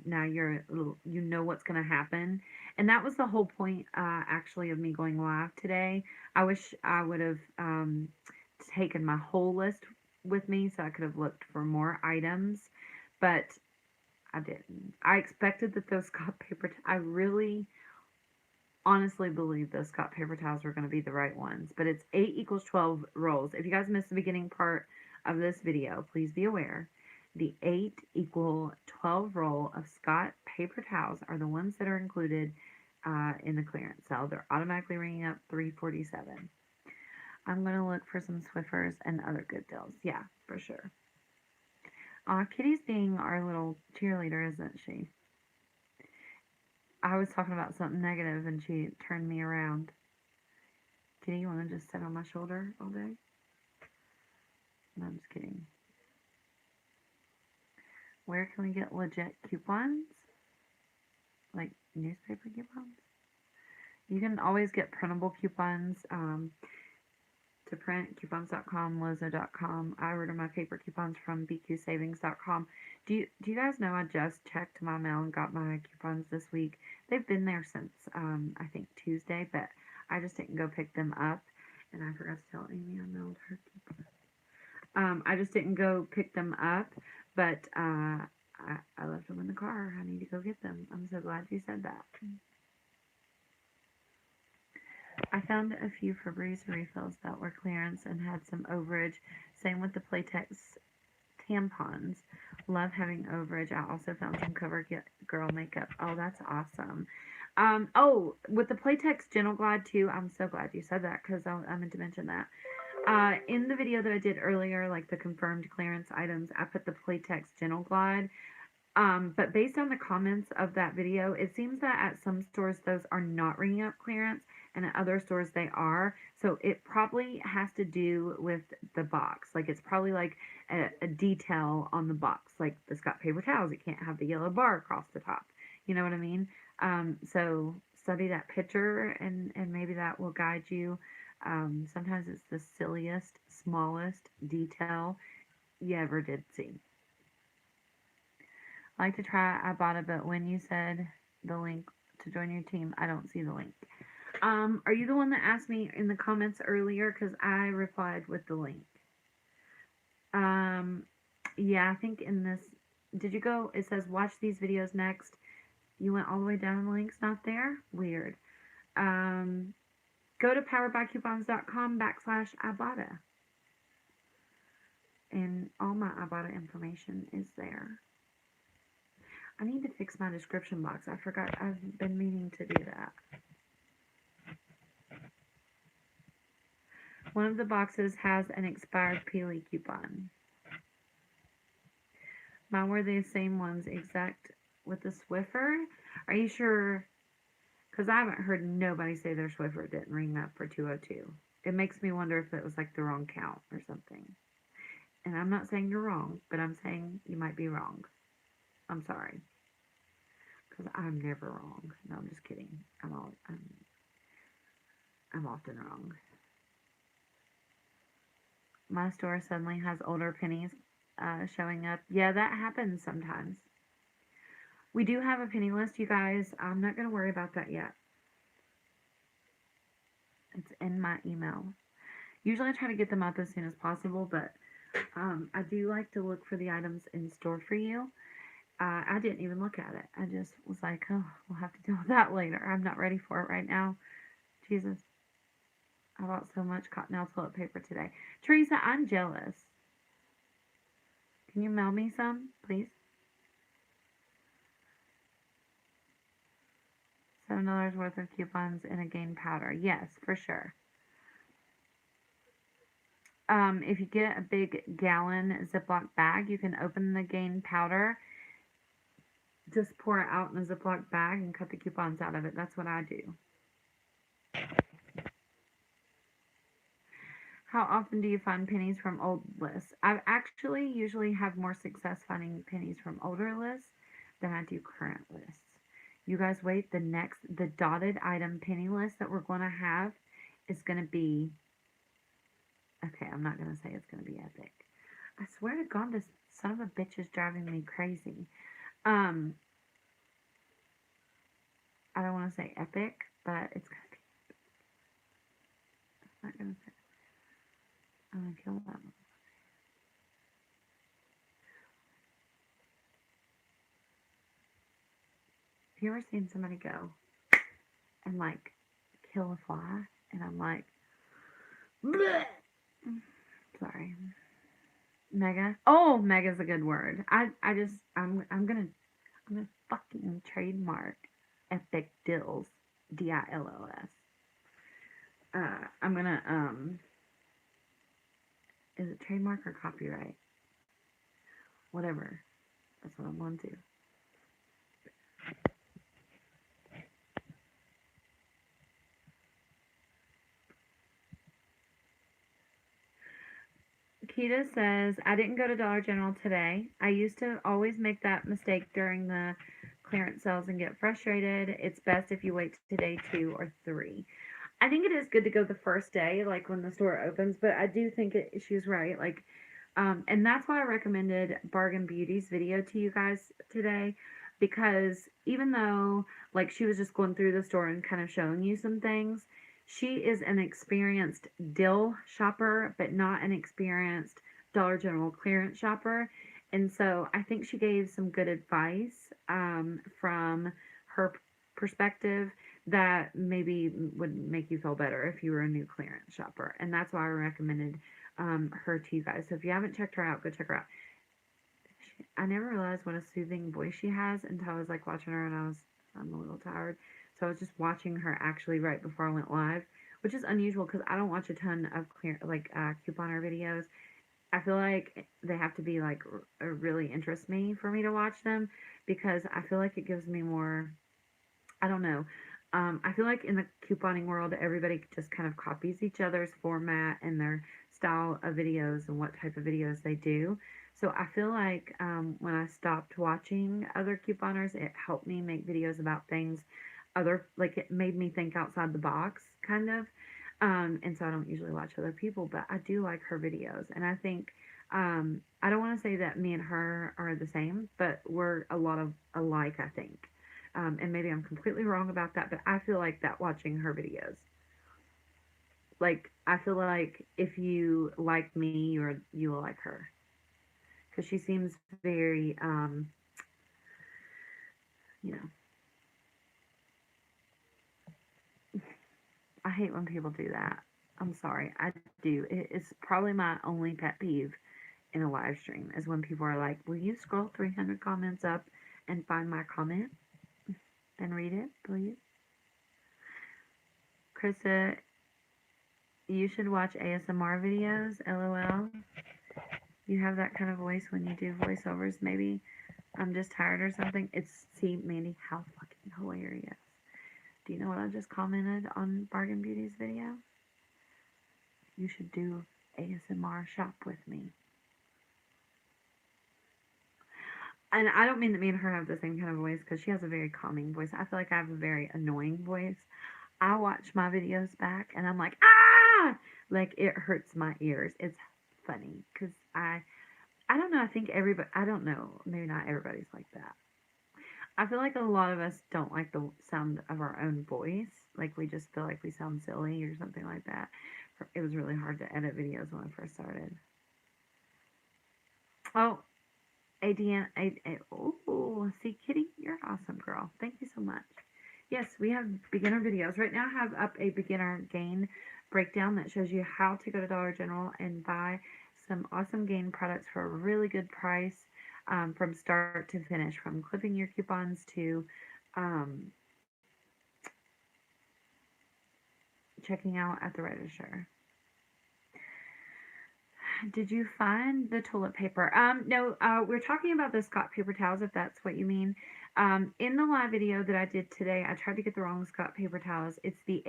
now you know what's going to happen. And that was the whole point actually of me going live today. I wish I would have taken my whole list with me so I could have looked for more items, but I didn't. I expected that those Scott paper, I really honestly believe those Scott paper towels were going to be the right ones, but it's 8 equals 12 rolls. If you guys missed the beginning part of this video, please be aware. The 8 equal 12 roll of Scott paper towels are the ones that are included in the clearance sale. They're automatically ringing up $3.47. I'm going to look for some Swiffers and other good deals. Yeah, for sure. Kitty's being our little cheerleader, isn't she? I was talking about something negative and she turned me around. Kitty, you want to just sit on my shoulder all day? No, I'm just kidding. Where can we get legit coupons? Like newspaper coupons? You can always get printable coupons. To print, coupons.com, lozo.com. I order my paper coupons from bqsavings.com. Do you guys know I just checked my mail and got my coupons this week? They've been there since, I think, Tuesday, but I just didn't go pick them up. And I forgot to tell Amy I mailed her coupons. I just didn't go pick them up, but I left them in the car. I need to go get them. I'm so glad you said that. I found a few Febreze refills that were clearance and had some overage. Same with the Playtex tampons. Love having overage. I also found some CoverGirl makeup. Oh, that's awesome. Oh, with the Playtex Gentle Glide too, I'm so glad you said that because I meant to mention that. In the video that I did earlier, like the confirmed clearance items, I put the Playtex Gentle Glide. But based on the comments of that video, it seems that at some stores those are not ringing up clearance, and at other stores they are. So it probably has to do with the box. Like it's probably like a detail on the box, like the Scott paper towels. It can't have the yellow bar across the top. You know what I mean? So study that picture, and maybe that will guide you. Sometimes it's the silliest, smallest detail you ever did see. I like to try. I bought it, but when you said the link to join your team, I don't see the link. Are you the one that asked me in the comments earlier? Because I replied with the link. Yeah, I think in this, did you go, it says watch these videos next. You went all the way down and the link's not there? Weird. go to poweredbycoupons.com/Ibotta. And all my Ibotta information is there. I need to fix my description box. I forgot. I've been meaning to do that. One of the boxes has an expired Peely coupon. Mine were the same ones exact with the Swiffer. Are you sure? Because I haven't heard nobody say their Swiffer didn't ring up for 202. It makes me wonder if it was like the wrong count or something. And I'm not saying you're wrong, but I'm saying you might be wrong. I'm sorry. Because I'm never wrong. No, I'm just kidding. I'm often wrong. My store suddenly has older pennies showing up. Yeah, that happens sometimes. We do have a penny list, you guys. I'm not going to worry about that yet. It's in my email. Usually I try to get them up as soon as possible, but I do like to look for the items in store for you. I didn't even look at it. I just was like, oh, we'll have to deal with that later. I'm not ready for it right now. Jesus. I bought so much Cottonelle toilet paper today. Teresa, I'm jealous. Can you mail me some, please? $7 worth of coupons in a gain powder. Yes, for sure. If you get a big gallon Ziploc bag, you can open the gain powder, just pour it out in a Ziploc bag and cut the coupons out of it. That's what I do. How often do you find pennies from old lists? I actually usually have more success finding pennies from older lists than I do current lists. You guys wait, the dotted item penny list that we're going to have is going to be, okay, I'm not going to say it's going to be epic. I swear to God, this son of a bitch is driving me crazy. I don't want to say epic, but it's going to be epic. I'm not going to say, I'm going to kill that one. Have you ever seen somebody go and like kill a fly? And I'm like, bleh. Sorry. Mega. Oh, mega's a good word. I'm gonna fucking trademark epic dills. DILLS. I'm gonna is it trademark or copyright? Whatever. That's what I'm going to. Kita says, I didn't go to Dollar General today. I used to always make that mistake during the clearance sales and get frustrated. It's best if you wait to day 2 or 3. I think it is good to go the first day, like when the store opens, but I do think she's right. Like, and that's why I recommended Bargain Beauty's video to you guys today, because even though like she was just going through the store and kind of showing you some things, she is an experienced dill shopper, but not an experienced Dollar General clearance shopper. And so I think she gave some good advice from her perspective that maybe would make you feel better if you were a new clearance shopper. And that's why I recommended her to you guys. So if you haven't checked her out, go check her out. I never realized what a soothing voice she has until I was like watching her and I'm a little tired. So I was just watching her actually right before I went live, which is unusual because I don't watch a ton of couponer videos. I feel like they have to be like really interest me for me to watch them, because I feel like it gives me more, I don't know. I feel like in the couponing world, everybody just kind of copies each other's format and their style of videos and what type of videos they do. So I feel like when I stopped watching other couponers, it helped me make videos about things like it made me think outside the box, kind of. And so I don't usually watch other people, but I do like her videos. And I think, I don't want to say that me and her are the same, but we're a lot of alike, I think. And maybe I'm completely wrong about that, but I feel like that watching her videos. Like, I feel like if you like me, you will like her. Because she seems very, you know, I hate when people do that. I'm sorry. I do. It's probably my only pet peeve in a live stream is when people are like, will you scroll 300 comments up and find my comment and read it, please? Krista, you should watch ASMR videos, LOL. You have that kind of voice when you do voiceovers. Maybe I'm just tired or something. See, Mandy, how fucking hilarious. Do you know what I just commented on Bargain Beauty's video? You should do ASMR shop with me. And I don't mean that me and her have the same kind of voice, because she has a very calming voice. I feel like I have a very annoying voice. I watch my videos back and I'm like, ah! Like, it hurts my ears. It's funny because I don't know. I think everybody, I don't know. Maybe not everybody's like that. I feel like a lot of us don't like the sound of our own voice. Like, we just feel like we sound silly or something like that. It was really hard to edit videos when I first started. Oh, ADN, oh, see, Kitty, you're awesome, girl. Thank you so much. Yes, we have beginner videos. Right now I have up a beginner gain breakdown that shows you how to go to Dollar General and buy some awesome gain products for a really good price, from start to finish, from clipping your coupons to checking out at the register. Did you find the toilet paper? No, we're talking about the Scott paper towels, if that's what you mean. In the live video that I did today, I tried to get the wrong Scott paper towels. It's the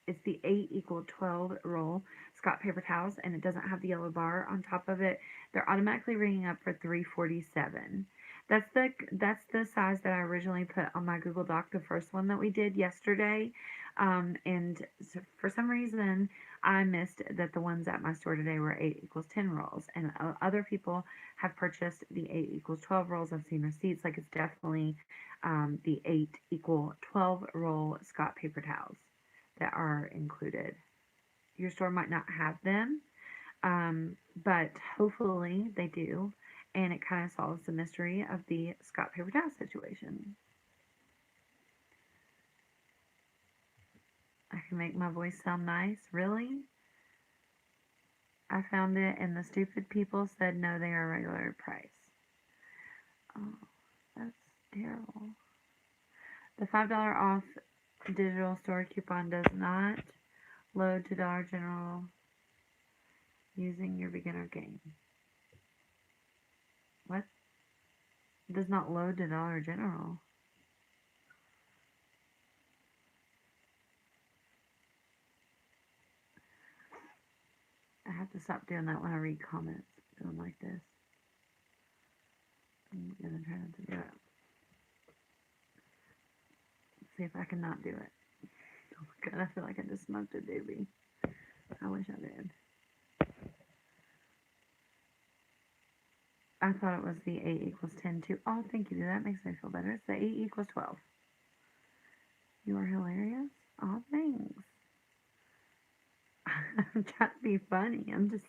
8=12 roll Scott paper towels, and it doesn't have the yellow bar on top of it. They're automatically ringing up for $3.47. That's the size that I originally put on my Google Doc, the first one that we did yesterday. And so for some reason, I missed that the ones at my store today were 8=10 rolls, and other people have purchased the 8=12 rolls. I've seen receipts, like it's definitely the 8=12 roll Scott paper towels that are included. Your store might not have them, but hopefully they do, and it kind of solves the mystery of the Scott paper towel situation. I can make my voice sound nice. Really? I found it, and the stupid people said no, they are regular price. Oh, that's terrible. The $5 off digital store coupon does not load to Dollar General using your beginner gain. What? It does not load to Dollar General. I have to stop doing that when I read comments, doing like this. I'm gonna try not to do it. Let's see if I can not do it. Oh my god, I feel like I just smoked a doobie. I wish I did. I thought it was the 8=10 too. Oh, thank you. That makes me feel better. It's the 8=12. You are hilarious. Oh, thanks. I'm trying to be funny. I'm just...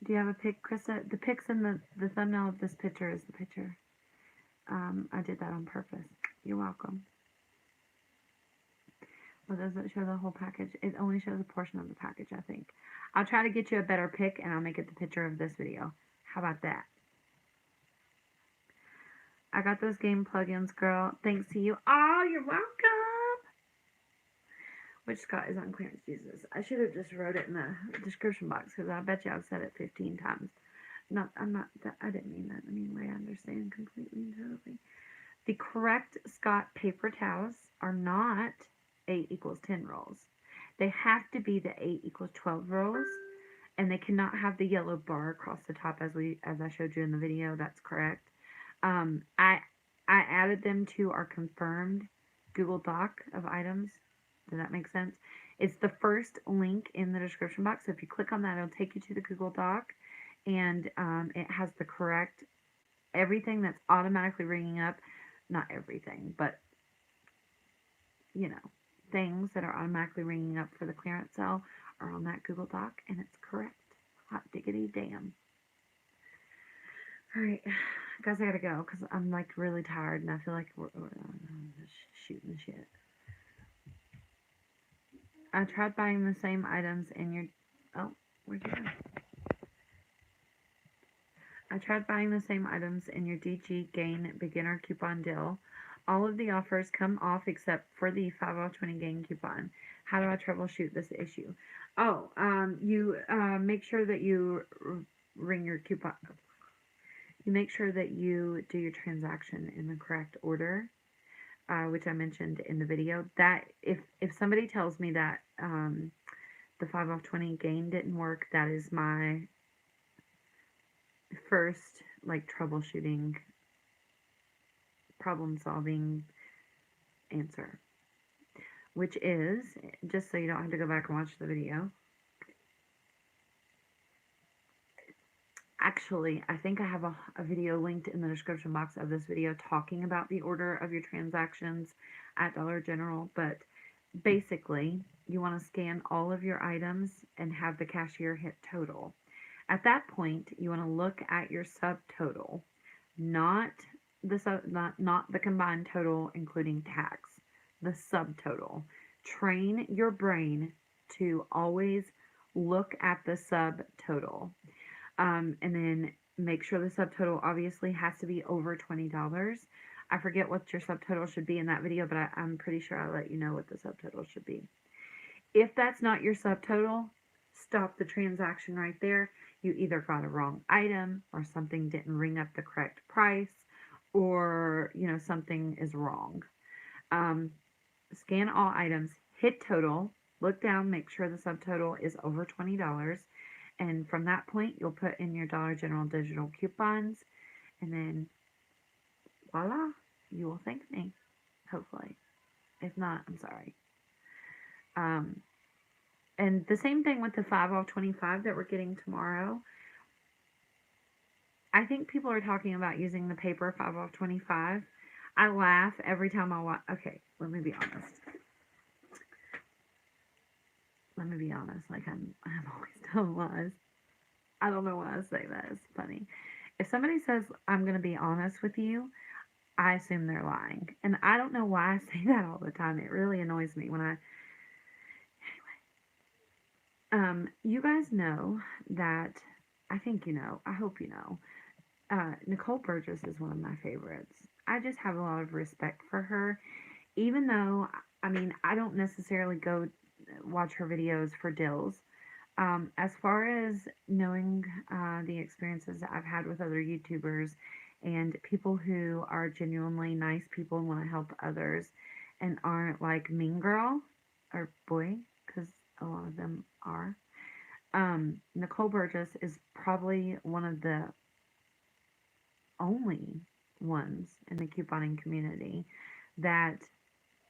Do you have a pic, Christa? The pic's in the thumbnail of this picture is the picture. I did that on purpose. You're welcome. Well, does it show the whole package? It only shows a portion of the package, I think. I'll try to get you a better pic, and I'll make it the picture of this video. How about that? I got those game plugins, girl. Thanks to you. Oh, you're welcome. Which Scott is on clearance? Jesus. I should have just wrote it in the description box, because I bet you I've said it 15 times. I didn't mean that. I mean, I understand completely and totally. The correct Scott paper towels are not 8=10 rolls. They have to be the 8=12 rolls, and they cannot have the yellow bar across the top as I showed you in the video. That's correct. I added them to our confirmed Google Doc of items. Does that make sense? It's the first link in the description box. So if you click on that, it'll take you to the Google Doc, and it has the correct everything that's automatically ringing up. Not everything, but you know, things that are automatically ringing up for the clearance sale are on that Google Doc, and it's correct. Hot diggity damn. All right, guys, I gotta go because I'm like really tired and I feel like we're just shooting the shit. I tried buying the same items in your. Oh, where'd you go? I tried buying the same items in your DG Gain beginner coupon deal. All of the offers come off except for the 5 off 20 gain coupon. How do I troubleshoot this issue? Oh, you make sure that you ring your coupon. You make sure that you do your transaction in the correct order, which I mentioned in the video. That if somebody tells me that the 5 off 20 gain didn't work, that is my first like troubleshooting, problem solving answer, which is, just so you don't have to go back and watch the video. Actually, I think I have a video linked in the description box of this video talking about the order of your transactions at Dollar General, but basically, you want to scan all of your items and have the cashier hit total. At that point, you want to look at your subtotal, not not the combined total including tax, the subtotal. Train your brain to always look at the subtotal. And then make sure the subtotal obviously has to be over $20. I forget what your subtotal should be in that video, but I'm pretty sure I let you know what the subtotal should be. If that's not your subtotal, stop the transaction right there. You either got a wrong item or something didn't ring up the correct price, or something is wrong. Scan all items, hit total, look down, make sure the subtotal is over $20, and from that point you'll put in your Dollar General digital coupons, and then voila, you will thank me, hopefully. If not, I'm sorry. And the same thing with the 5 off 25 that we're getting tomorrow. I think people are talking about using the paper 5 off 25. I laugh every time I watch. Okay, let me be honest. Like I'm always telling lies. I don't know why I say that. It's funny. If somebody says I'm going to be honest with you, I assume they're lying. And I don't know why I say that all the time. It really annoys me when I. Anyway. You guys know that. I think you know. I hope you know. Nicole Burgess is one of my favorites. I just have a lot of respect for her, even though, I mean, I don't necessarily go watch her videos for deals. As far as knowing the experiences that I've had with other YouTubers and people who are genuinely nice people and want to help others and aren't like mean girl or boy, because a lot of them are. Nicole Burgess is probably one of the only ones in the couponing community that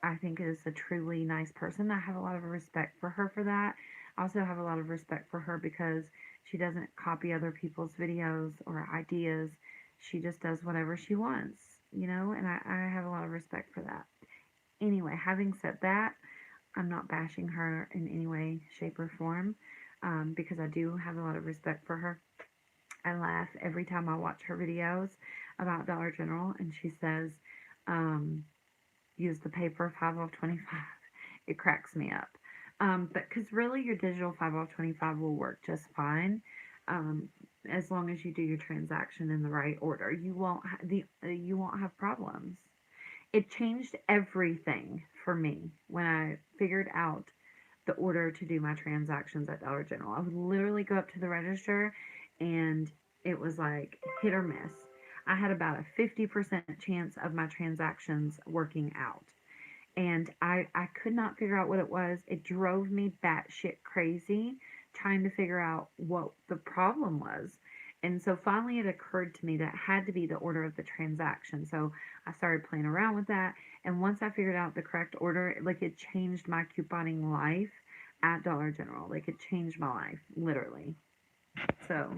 I think is a truly nice person. I have a lot of respect for her for that. I also have a lot of respect for her because she doesn't copy other people's videos or ideas. She just does whatever she wants, and I have a lot of respect for that. Anyway, having said that, I'm not bashing her in any way, shape, or form, because I do have a lot of respect for her. I laugh every time I watch her videos about Dollar General and she says, use the paper 5 off 25. It cracks me up. But because really your digital 5 off 25 will work just fine, as long as you do your transaction in the right order. You won't have problems. It changed everything for me when I figured out the order to do my transactions at Dollar General. I would literally go up to the register and it was like hit or miss. I had about a 50% chance of my transactions working out. And I could not figure out what it was. It drove me batshit crazy trying to figure out what the problem was. And so finally it occurred to me that it had to be the order of the transaction. So I started playing around with that. And once I figured out the correct order, like it changed my couponing life at Dollar General. Like it changed my life, literally. So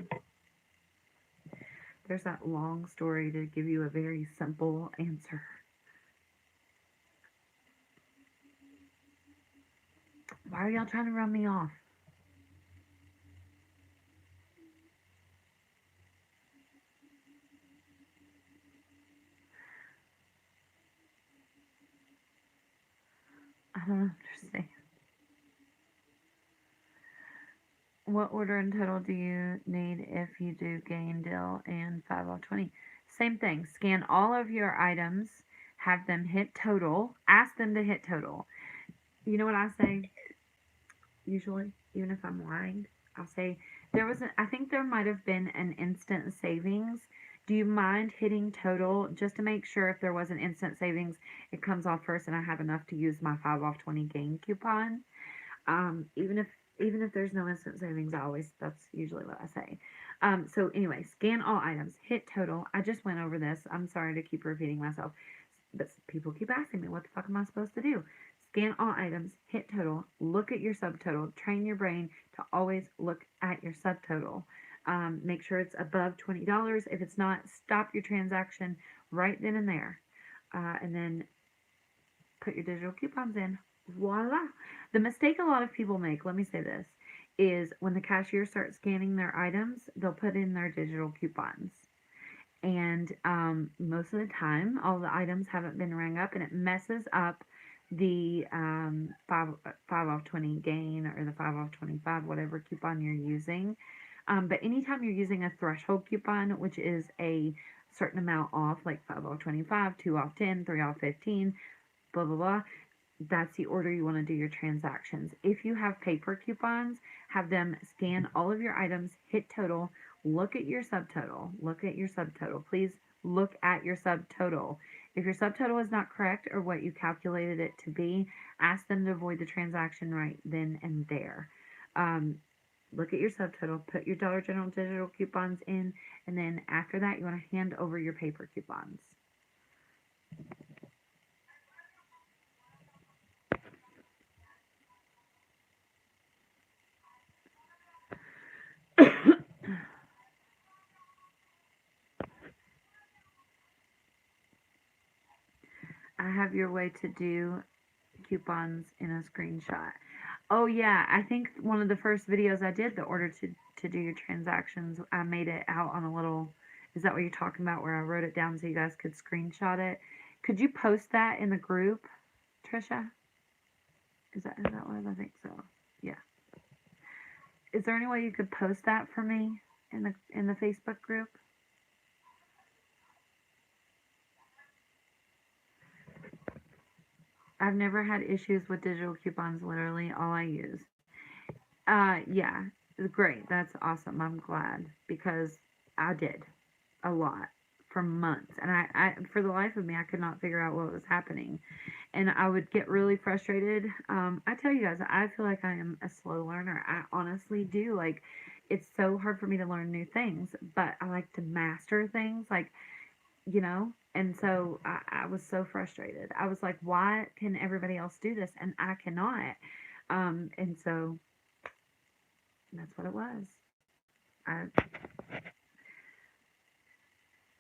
there's that long story to give you a very simple answer. Why are y'all trying to run me off? I don't understand. What order in total do you need if you do gain deal and 5 off 20? Same thing. Scan all of your items, have them hit total, ask them to hit total. You know what I say? Usually, even if I'm lying, I'll say I think there might have been an instant savings. Do you mind hitting total just to make sure if there was an instant savings, it comes off first and I have enough to use my 5 off 20 gain coupon? Even if there's no instant savings, that's usually what I say. So anyway, scan all items, hit total. I just went over this. I'm sorry to keep repeating myself, but people keep asking me, what the fuck am I supposed to do? Scan all items, hit total, look at your subtotal, train your brain to always look at your subtotal. Make sure it's above $20. If it's not, stop your transaction right then and there. And then put your digital coupons in. Voila. The mistake a lot of people make, let me say this, is when the cashier starts scanning their items, they'll put in their digital coupons. And most of the time, all the items haven't been rang up, and it messes up the 5 off 20 gain or the 5 off 25, whatever coupon you're using. But anytime you're using a threshold coupon, which is a certain amount off, like 5 off 25, 2 off 10, 3 off 15, blah, blah, blah, that's the order you want to do your transactions. If you have paper coupons, have them scan all of your items, hit total, look at your subtotal. Look at your subtotal. Please look at your subtotal. If your subtotal is not correct or what you calculated it to be, ask them to avoid the transaction right then and there. Look at your subtotal, put your Dollar General digital coupons in, and then after that, you want to hand over your paper coupons. I have your way to do coupons in a screenshot. Oh yeah, I think one of the first videos I did, the order to do your transactions, I made it out on a little, is that what you're talking about, where I wrote it down so you guys could screenshot it? Could you post that in the group, Trisha? Is that what it is? I think so. Yeah. Is there any way you could post that for me in the Facebook group? I've never had issues with digital coupons, literally all I use. Yeah, great. That's awesome. I'm glad because I did a lot for months, and I for the life of me, I could not figure out what was happening, and I would get really frustrated. I tell you guys, I feel like I am a slow learner. I honestly do. Like, it's so hard for me to learn new things, but I like to master things, like, and so I was so frustrated. I was like, why can everybody else do this and I cannot? And so that's what it was. I,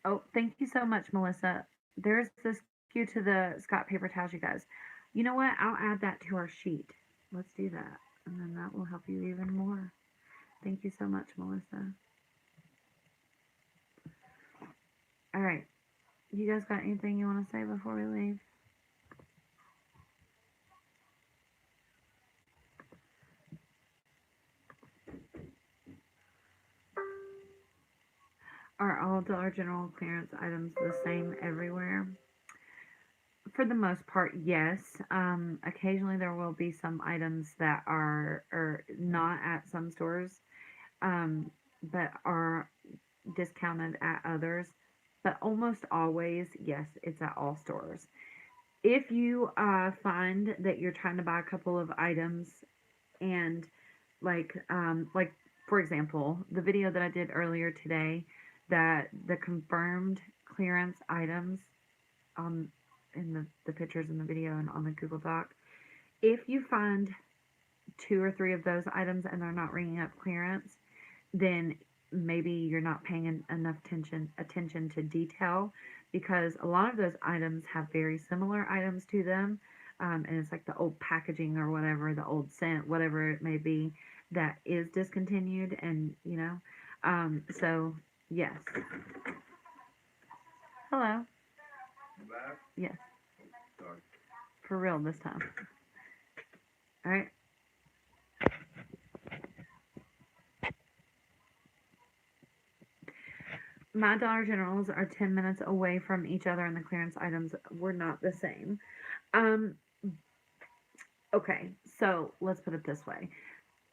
oh, thank you so much, Melissa. There's this cue to the Scott paper towels, you guys. You know what? I'll add that to our sheet. Let's do that. And then that will help you even more. Thank you so much, Melissa. All right. You guys got anything you want to say before we leave? Are all Dollar General clearance items the same everywhere? For the most part, yes. Occasionally there will be some items that are not at some stores, but are discounted at others. But almost always, yes, it's at all stores. If you find that you're trying to buy a couple of items and like for example, the video that I did earlier today, that the confirmed clearance items in the pictures in the video and on the Google Doc, if you find 2 or 3 of those items and they're not ringing up clearance, then maybe you're not paying enough attention to detail, because a lot of those items have very similar items to them, and it's like the old packaging or whatever, the old scent, whatever it may be, that is discontinued, and so yes. Hello. You back? Yes. Sorry. For real this time. All right. My Dollar Generals are 10 minutes away from each other, and the clearance items were not the same. Um, okay, so let's put it this way.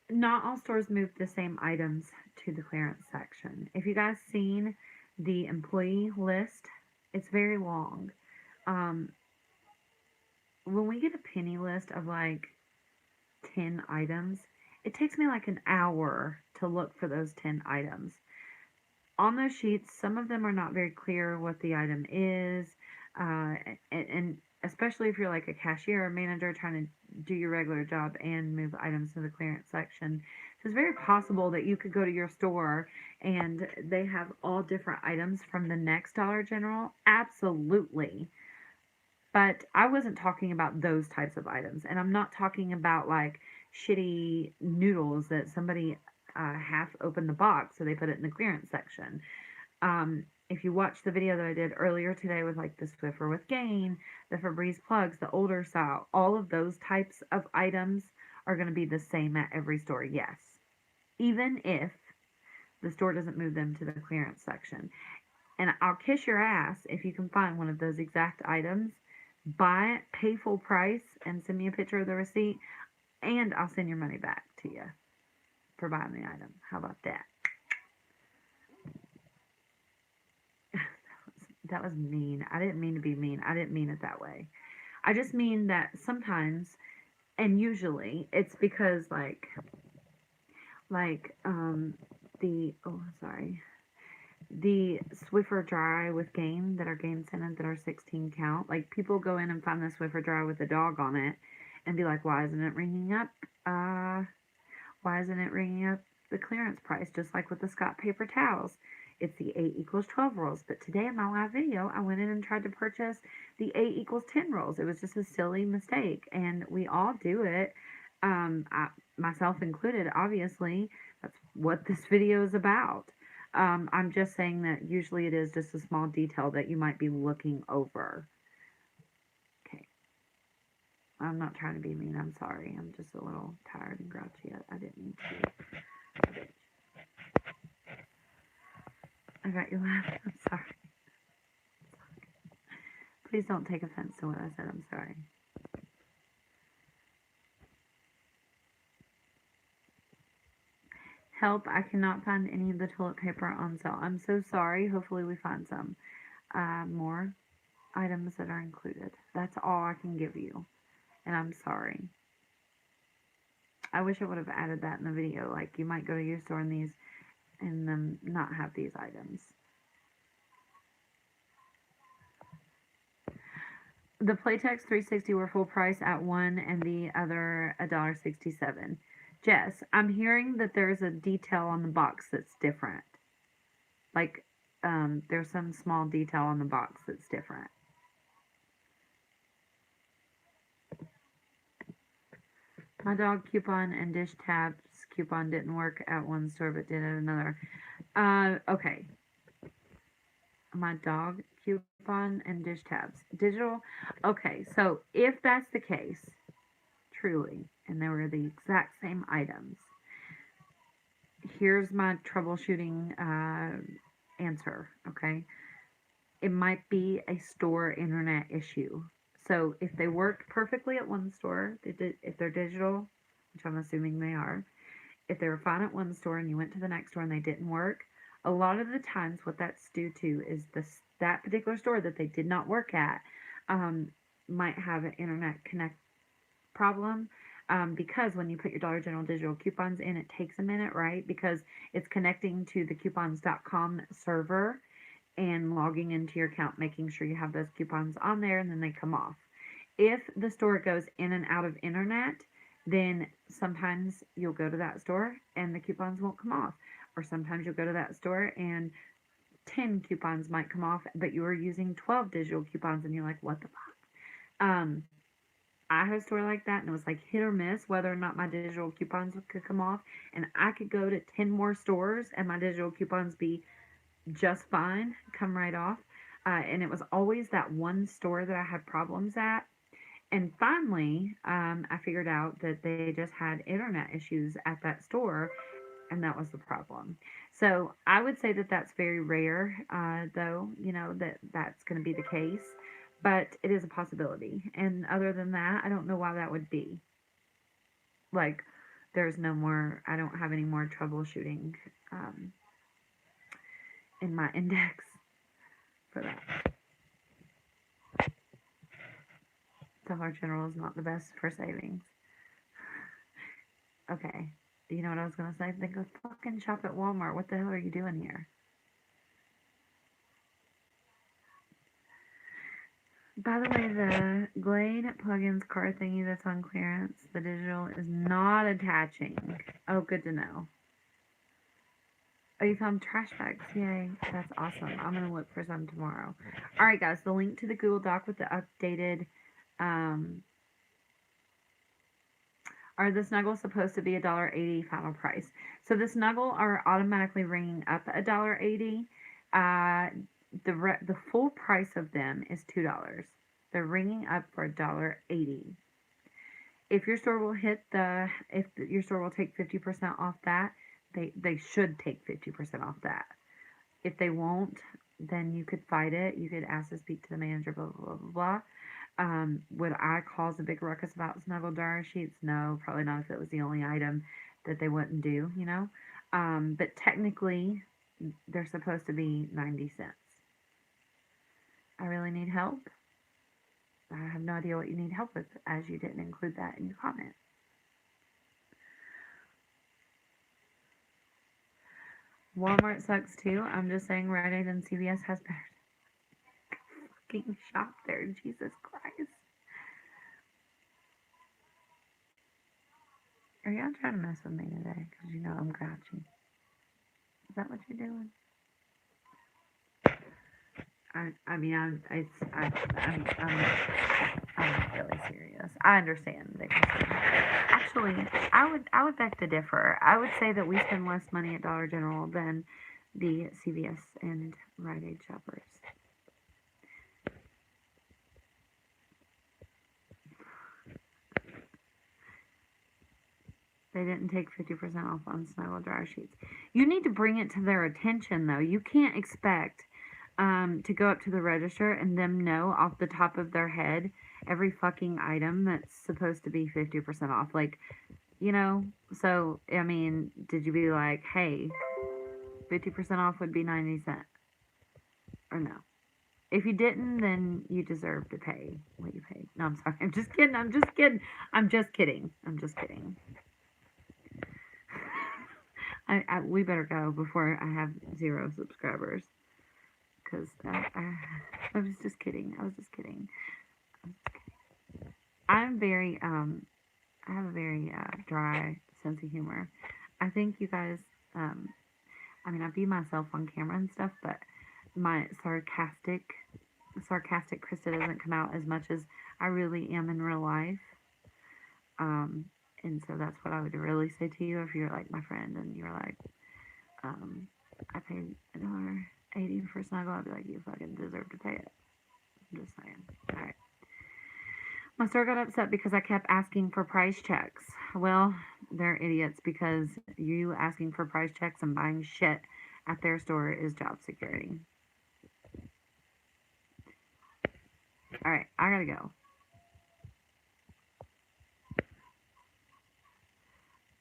Not all stores move the same items to the clearance section. If you guys seen the employee list, it's very long. Um, when we get a penny list of like 10 items, it takes me like an hour to look for those 10 items. On those sheets, some of them are not very clear what the item is, and especially if you're like a cashier or manager trying to do your regular job and move items to the clearance section. So it's very possible that you could go to your store and they have all different items from the next Dollar General. Absolutely. But I wasn't talking about those types of items. And I'm not talking about like shitty noodles that somebody half opened the box so they put it in the clearance section. If you watch the video that I did earlier today with like the Swiffer with Gain, the Febreze plugs, the older style, all of those types of items are going to be the same at every store, yes. Even if the store doesn't move them to the clearance section. And I'll kiss your ass if you can find one of those exact items, buy it, pay full price, and send me a picture of the receipt, and I'll send your money back to you for buying the item. How about that? That was mean. I didn't mean to be mean. I didn't mean it that way. I just mean that sometimes, and usually, it's because the Swiffer dry with Gain that are Gain scented that are 16 count. Like people go in and find the Swiffer dry with a dog on it, and be like, why isn't it ringing up? Why isn't it ringing up the clearance price? Just like with the Scott paper towels. It's the 8 equals 12 rolls. But today in my live video, I went in and tried to purchase the 8 equals 10 rolls. It was just a silly mistake. And we all do it. Myself included, obviously. That's what this video is about. I'm just saying that usually it is just a small detail that you might be looking over. Okay. I'm not trying to be mean. I'm sorry. I'm just a little tired and grouchy. I didn't mean to. I got you laughing. I'm sorry. Please don't take offense to what I said. I'm sorry. Help, I cannot find any of the toilet paper on sale. I'm so sorry. Hopefully we find some more items that are included. That's all I can give you. And I'm sorry. I wish I would have added that in the video. Like, you might go to your store and them not have these items. The Playtex 360 were full price at one and the other $1.67. Jess, I'm hearing that there's a detail on the box that's different. Like, there's some small detail on the box that's different. My dog coupon and dish tabs coupon didn't work at one store but did at another. Okay. My dog coupon and dish tabs. Digital. Okay, so if that's the case, truly, and they were the exact same items, here's my troubleshooting answer, okay? It might be a store internet issue. So if they worked perfectly at one store, if they're digital, which I'm assuming they are, if they were fine at one store and you went to the next store and they didn't work, a lot of the times what that's due to is that particular store that they did not work at might have an internet connect problem. Because when you put your Dollar General digital coupons in, it takes a minute, right? Because it's connecting to the coupons.com server and logging into your account, making sure you have those coupons on there, and then they come off. If the store goes in and out of internet, then sometimes you'll go to that store and the coupons won't come off. Or sometimes you'll go to that store and 10 coupons might come off, but you were using 12 digital coupons and you're like, what the fuck? I had a store like that, and it was like hit or miss whether or not my digital coupons could come off. And I could go to 10 more stores and my digital coupons be just fine, come right off. And it was always that one store that I had problems at. And finally, I figured out that they just had internet issues at that store, and that was the problem. So I would say that that's very rare, though, that that's going to be the case, but it is a possibility. And other than that, I don't know why that would be. Like, there's no more, I don't have any more troubleshooting um, in my index for that. Dollar General is not the best for savings. Okay. You know what I was going to say? Then go fucking shop at Walmart. What the hell are you doing here? By the way, the Glade plugins car thingy that's on clearance, the digital, is not attaching. Oh, good to know. Oh, you found trash bags. Yay. That's awesome. I'm going to look for some tomorrow. All right, guys. The link to the Google Doc with the updated... are the snuggles supposed to be $1.80 final price? So the snuggle are automatically ringing up $1.80. The full price of them is $2. They're ringing up for $1.80. If your store will if your store will take 50% off that, they should take 50% off that. If they won't, then you could fight it. You could ask to speak to the manager, blah, blah, blah, blah. Would I cause a big ruckus about snuggle dryer sheets? No, probably not if it was the only item that they wouldn't do, But technically, they're supposed to be 90 cents. I really need help. I have no idea what you need help with, as you didn't include that in your comment. Walmart sucks too. I'm just saying Rite Aid and CVS has better fucking shop there. Jesus Christ. Are y'all trying to mess with me today? Because you know I'm grouchy. Is that what you're doing? I'm really serious. I understand that. Actually, I would beg to differ. I would say that we spend less money at Dollar General than the CVS and Rite Aid shoppers. They didn't take 50% off on snuggle dryer sheets. You need to bring it to their attention, though. You can't expect to go up to the register and them know off the top of their head every fucking item that's supposed to be 50% off. Like, so, I mean, did you be like, hey, 50% off would be 90 cents? Or no? If you didn't, then you deserve to pay what you paid. No, I'm sorry. I'm just kidding. I'm just kidding. We better go before I have 0 subscribers. Because I was just kidding. I'm very, I have a very dry sense of humor. I think you guys, I view myself on camera and stuff, but my sarcastic Christa doesn't come out as much as I really am in real life. And so that's what I would really say to you if you're like my friend and you're like, I paid $1.80 for snuggle. I'd be like, you fucking deserve to pay it. I'm just saying. All right. My store got upset because I kept asking for price checks. Well, they're idiots because you asking for price checks and buying shit at their store is job security. All right, I gotta go.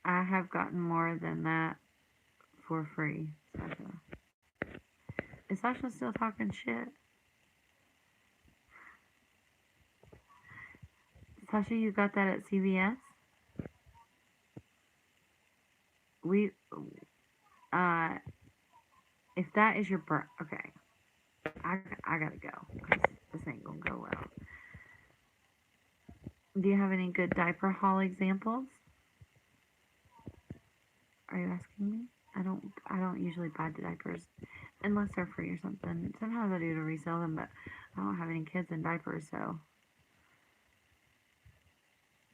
I have gotten more than that for free, Sasha. Is Sasha still talking shit? Sasha, you got that at CVS? If that is your okay. I gotta go, because this ain't gonna go well. Do you have any good diaper haul examples? Are you asking me? I don't usually buy diapers unless they're free or something. Sometimes I do to resell them, but I don't have any kids in diapers, so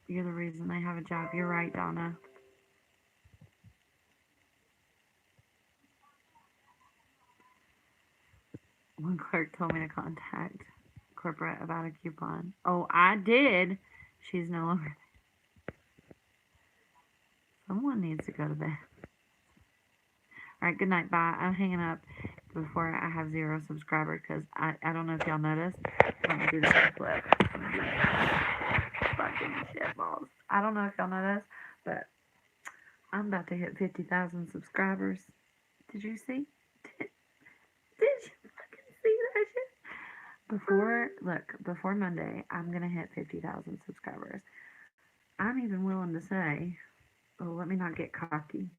you're the reason they have a job. You're right, Donna. One clerk told me to contact corporate about a coupon. Oh, I did. She's no longer. Someone needs to go to bed. All right, good night. Bye. I'm hanging up before I have 0 subscribers because I don't know if y'all noticed. Let me do this flip. Fucking shit balls. I don't know if y'all noticed, but I'm about to hit 50,000 subscribers. Did you see? Did you fucking see that shit? Before Monday, I'm gonna hit 50,000 subscribers. I'm even willing to say, oh, let me not get cocky.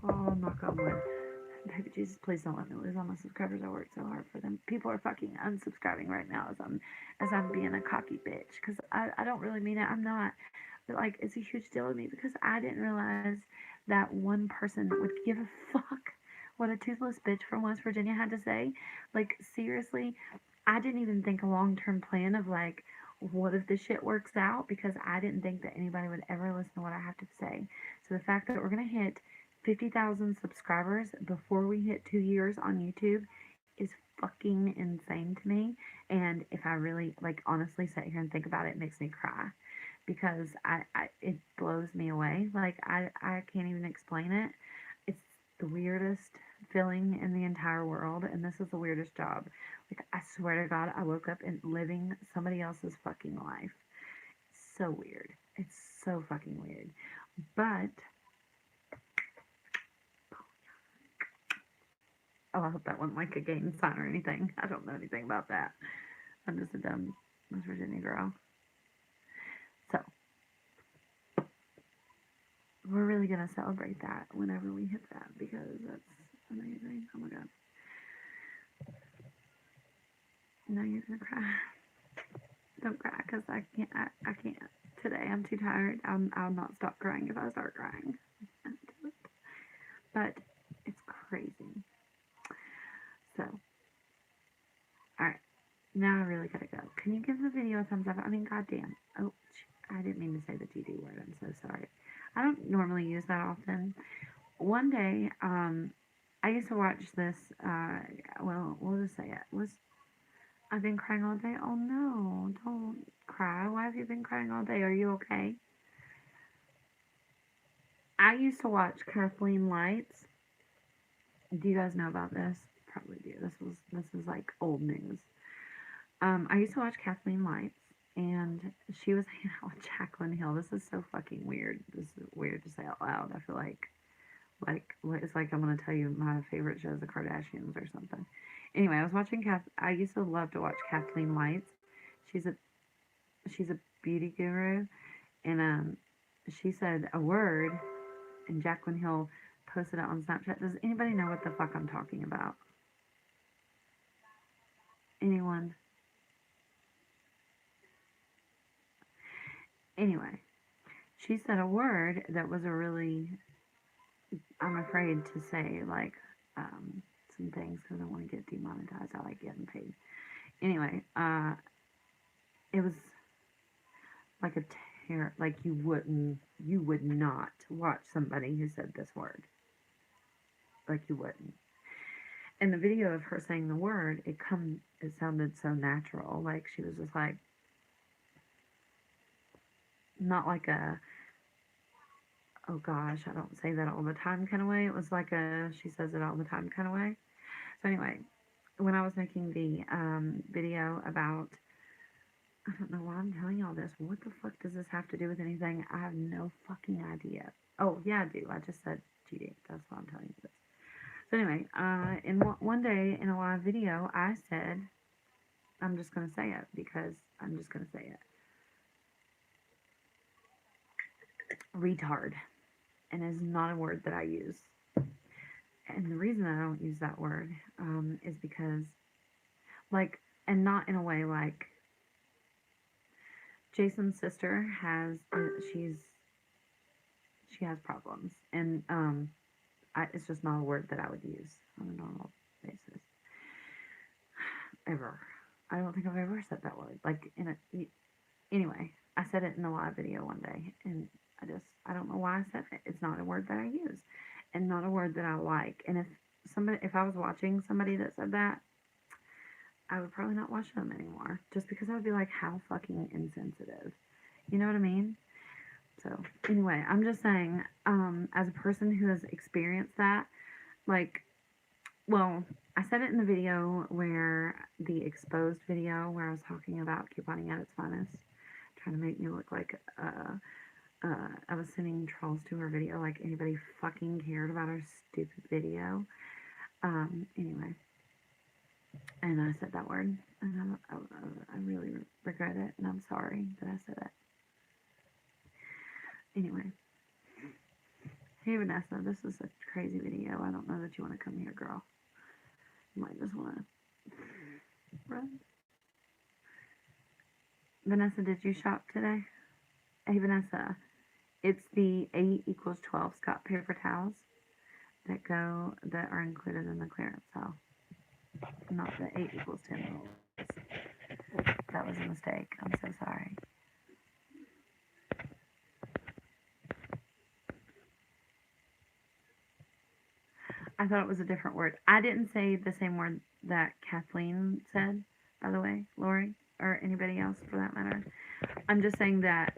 Oh, knock on wood. Baby Jesus, please don't let me lose all my subscribers. I worked so hard for them. People are fucking unsubscribing right now as I'm being a cocky bitch. Because I don't really mean it. I'm not. But like, it's a huge deal to me because I didn't realize that one person would give a fuck what a toothless bitch from West Virginia had to say. Like, seriously, I didn't even think a long-term plan of like, what if this shit works out? Because I didn't think that anybody would ever listen to what I have to say. So the fact that we're going to hit 50,000 subscribers before we hit 2 years on YouTube is fucking insane to me. And if I really, like, honestly sit here and think about it, it makes me cry. Because it blows me away. Like, I can't even explain it. It's the weirdest feeling in the entire world, and this is the weirdest job. Like, I swear to God, I woke up and living somebody else's fucking life. It's so weird. It's so fucking weird. But, oh, I hope that wasn't like a gang sign or anything. I don't know anything about that. I'm just a dumb West Virginia girl. So, we're really going to celebrate that whenever we hit that because that's amazing. Oh my God. No, you're going to cry. Don't cry because I can't. I can't. Today I'm too tired. I'll not stop crying if I start crying. But it's crazy. So, alright. Now I really gotta go. Can you give the video a thumbs up? I mean, goddamn. Oh, I didn't mean to say the GD word. I'm so sorry. I don't normally use that often. One day, I used to watch this, well, we'll just say it. I've been crying all day. Oh no, don't cry. Why have you been crying all day? Are you okay? I used to watch Kathleen Lights. Do you guys know about this? Probably do. This is like old news. I used to watch Kathleen Lights, and she was hanging out with Jaclyn Hill. This is so fucking weird. This is weird to say out loud. I feel like it's like I'm gonna tell you my favorite show is the Kardashians or something. Anyway, I was watching I used to love to watch Kathleen Lights. She's a beauty guru, and she said a word, and Jaclyn Hill posted it on Snapchat. Does anybody know what the fuck I'm talking about? Anyone? Anyway, she said a word that was a really, I'm afraid to say, like, some things because I don't want to get demonetized. I like getting paid. Anyway, it was like a like you would not watch somebody who said this word. Like you wouldn't. And the video of her saying the word, it sounded so natural. Like she was just like, not like a, oh gosh, I don't say that all the time kind of way. It was like a, she says it all the time kind of way. So anyway, when I was making the video about, I don't know why I'm telling y'all this. What the fuck does this have to do with anything? I have no fucking idea. Oh, yeah, I do. I just said GD. That's why I'm telling you this. So anyway, in one day in a live video, I said, I'm just going to say it because I'm just going to say it. Retard. And it's not a word that I use. And the reason I don't use that word is because, like, and not in a way like, Jason's sister has, she has problems. And it's just not a word that I would use on a normal basis. Ever. I don't think I've ever said that word. Like, anyway, I said it in a live video one day, and I don't know why I said it. It's not a word that I use, and not a word that I like. And if I was watching somebody that said that, I would probably not watch them anymore. Just because I would be like, how fucking insensitive. You know what I mean? So, anyway, I'm just saying, as a person who has experienced that, like, well, I said it in the video where the exposed video where I was talking about couponing at its finest, trying to make me look like I was sending trolls to her video, like anybody fucking cared about her stupid video. Anyway, and I said that word, and I really regret it, and I'm sorry that I said it. Anyway. Hey Vanessa, this is a crazy video. I don't know that you want to come here, girl. You might just want to run. Vanessa, did you shop today? Hey Vanessa, it's the 8 equals 12 Scott paper towels that are included in the clearance haul. Not the 8 equals 10 rolls. That was a mistake. I'm so sorry. I thought it was a different word. I didn't say the same word that Kathleen said, by the way, Lori, or anybody else for that matter. I'm just saying that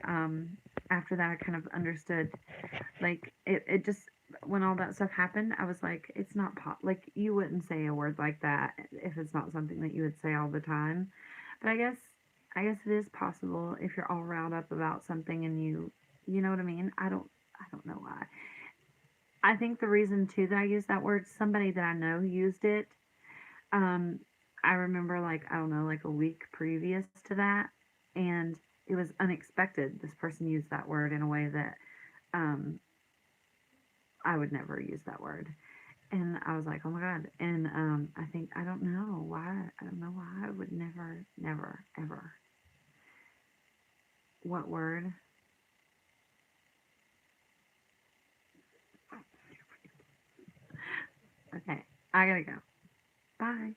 after that I kind of understood, like, it just, when all that stuff happened, I was like, it's not like, you wouldn't say a word like that if it's not something that you would say all the time. But I guess it is possible if you're all riled up about something and you know what I mean? I don't know why. I think the reason too that I used that word, somebody that I know used it. I remember, like, I don't know, like a week previous to that, and it was unexpected. This person used that word in a way that I would never use that word, and I was like, oh my god. And I don't know why. I would never, ever. What word? Okay, I gotta go. Bye.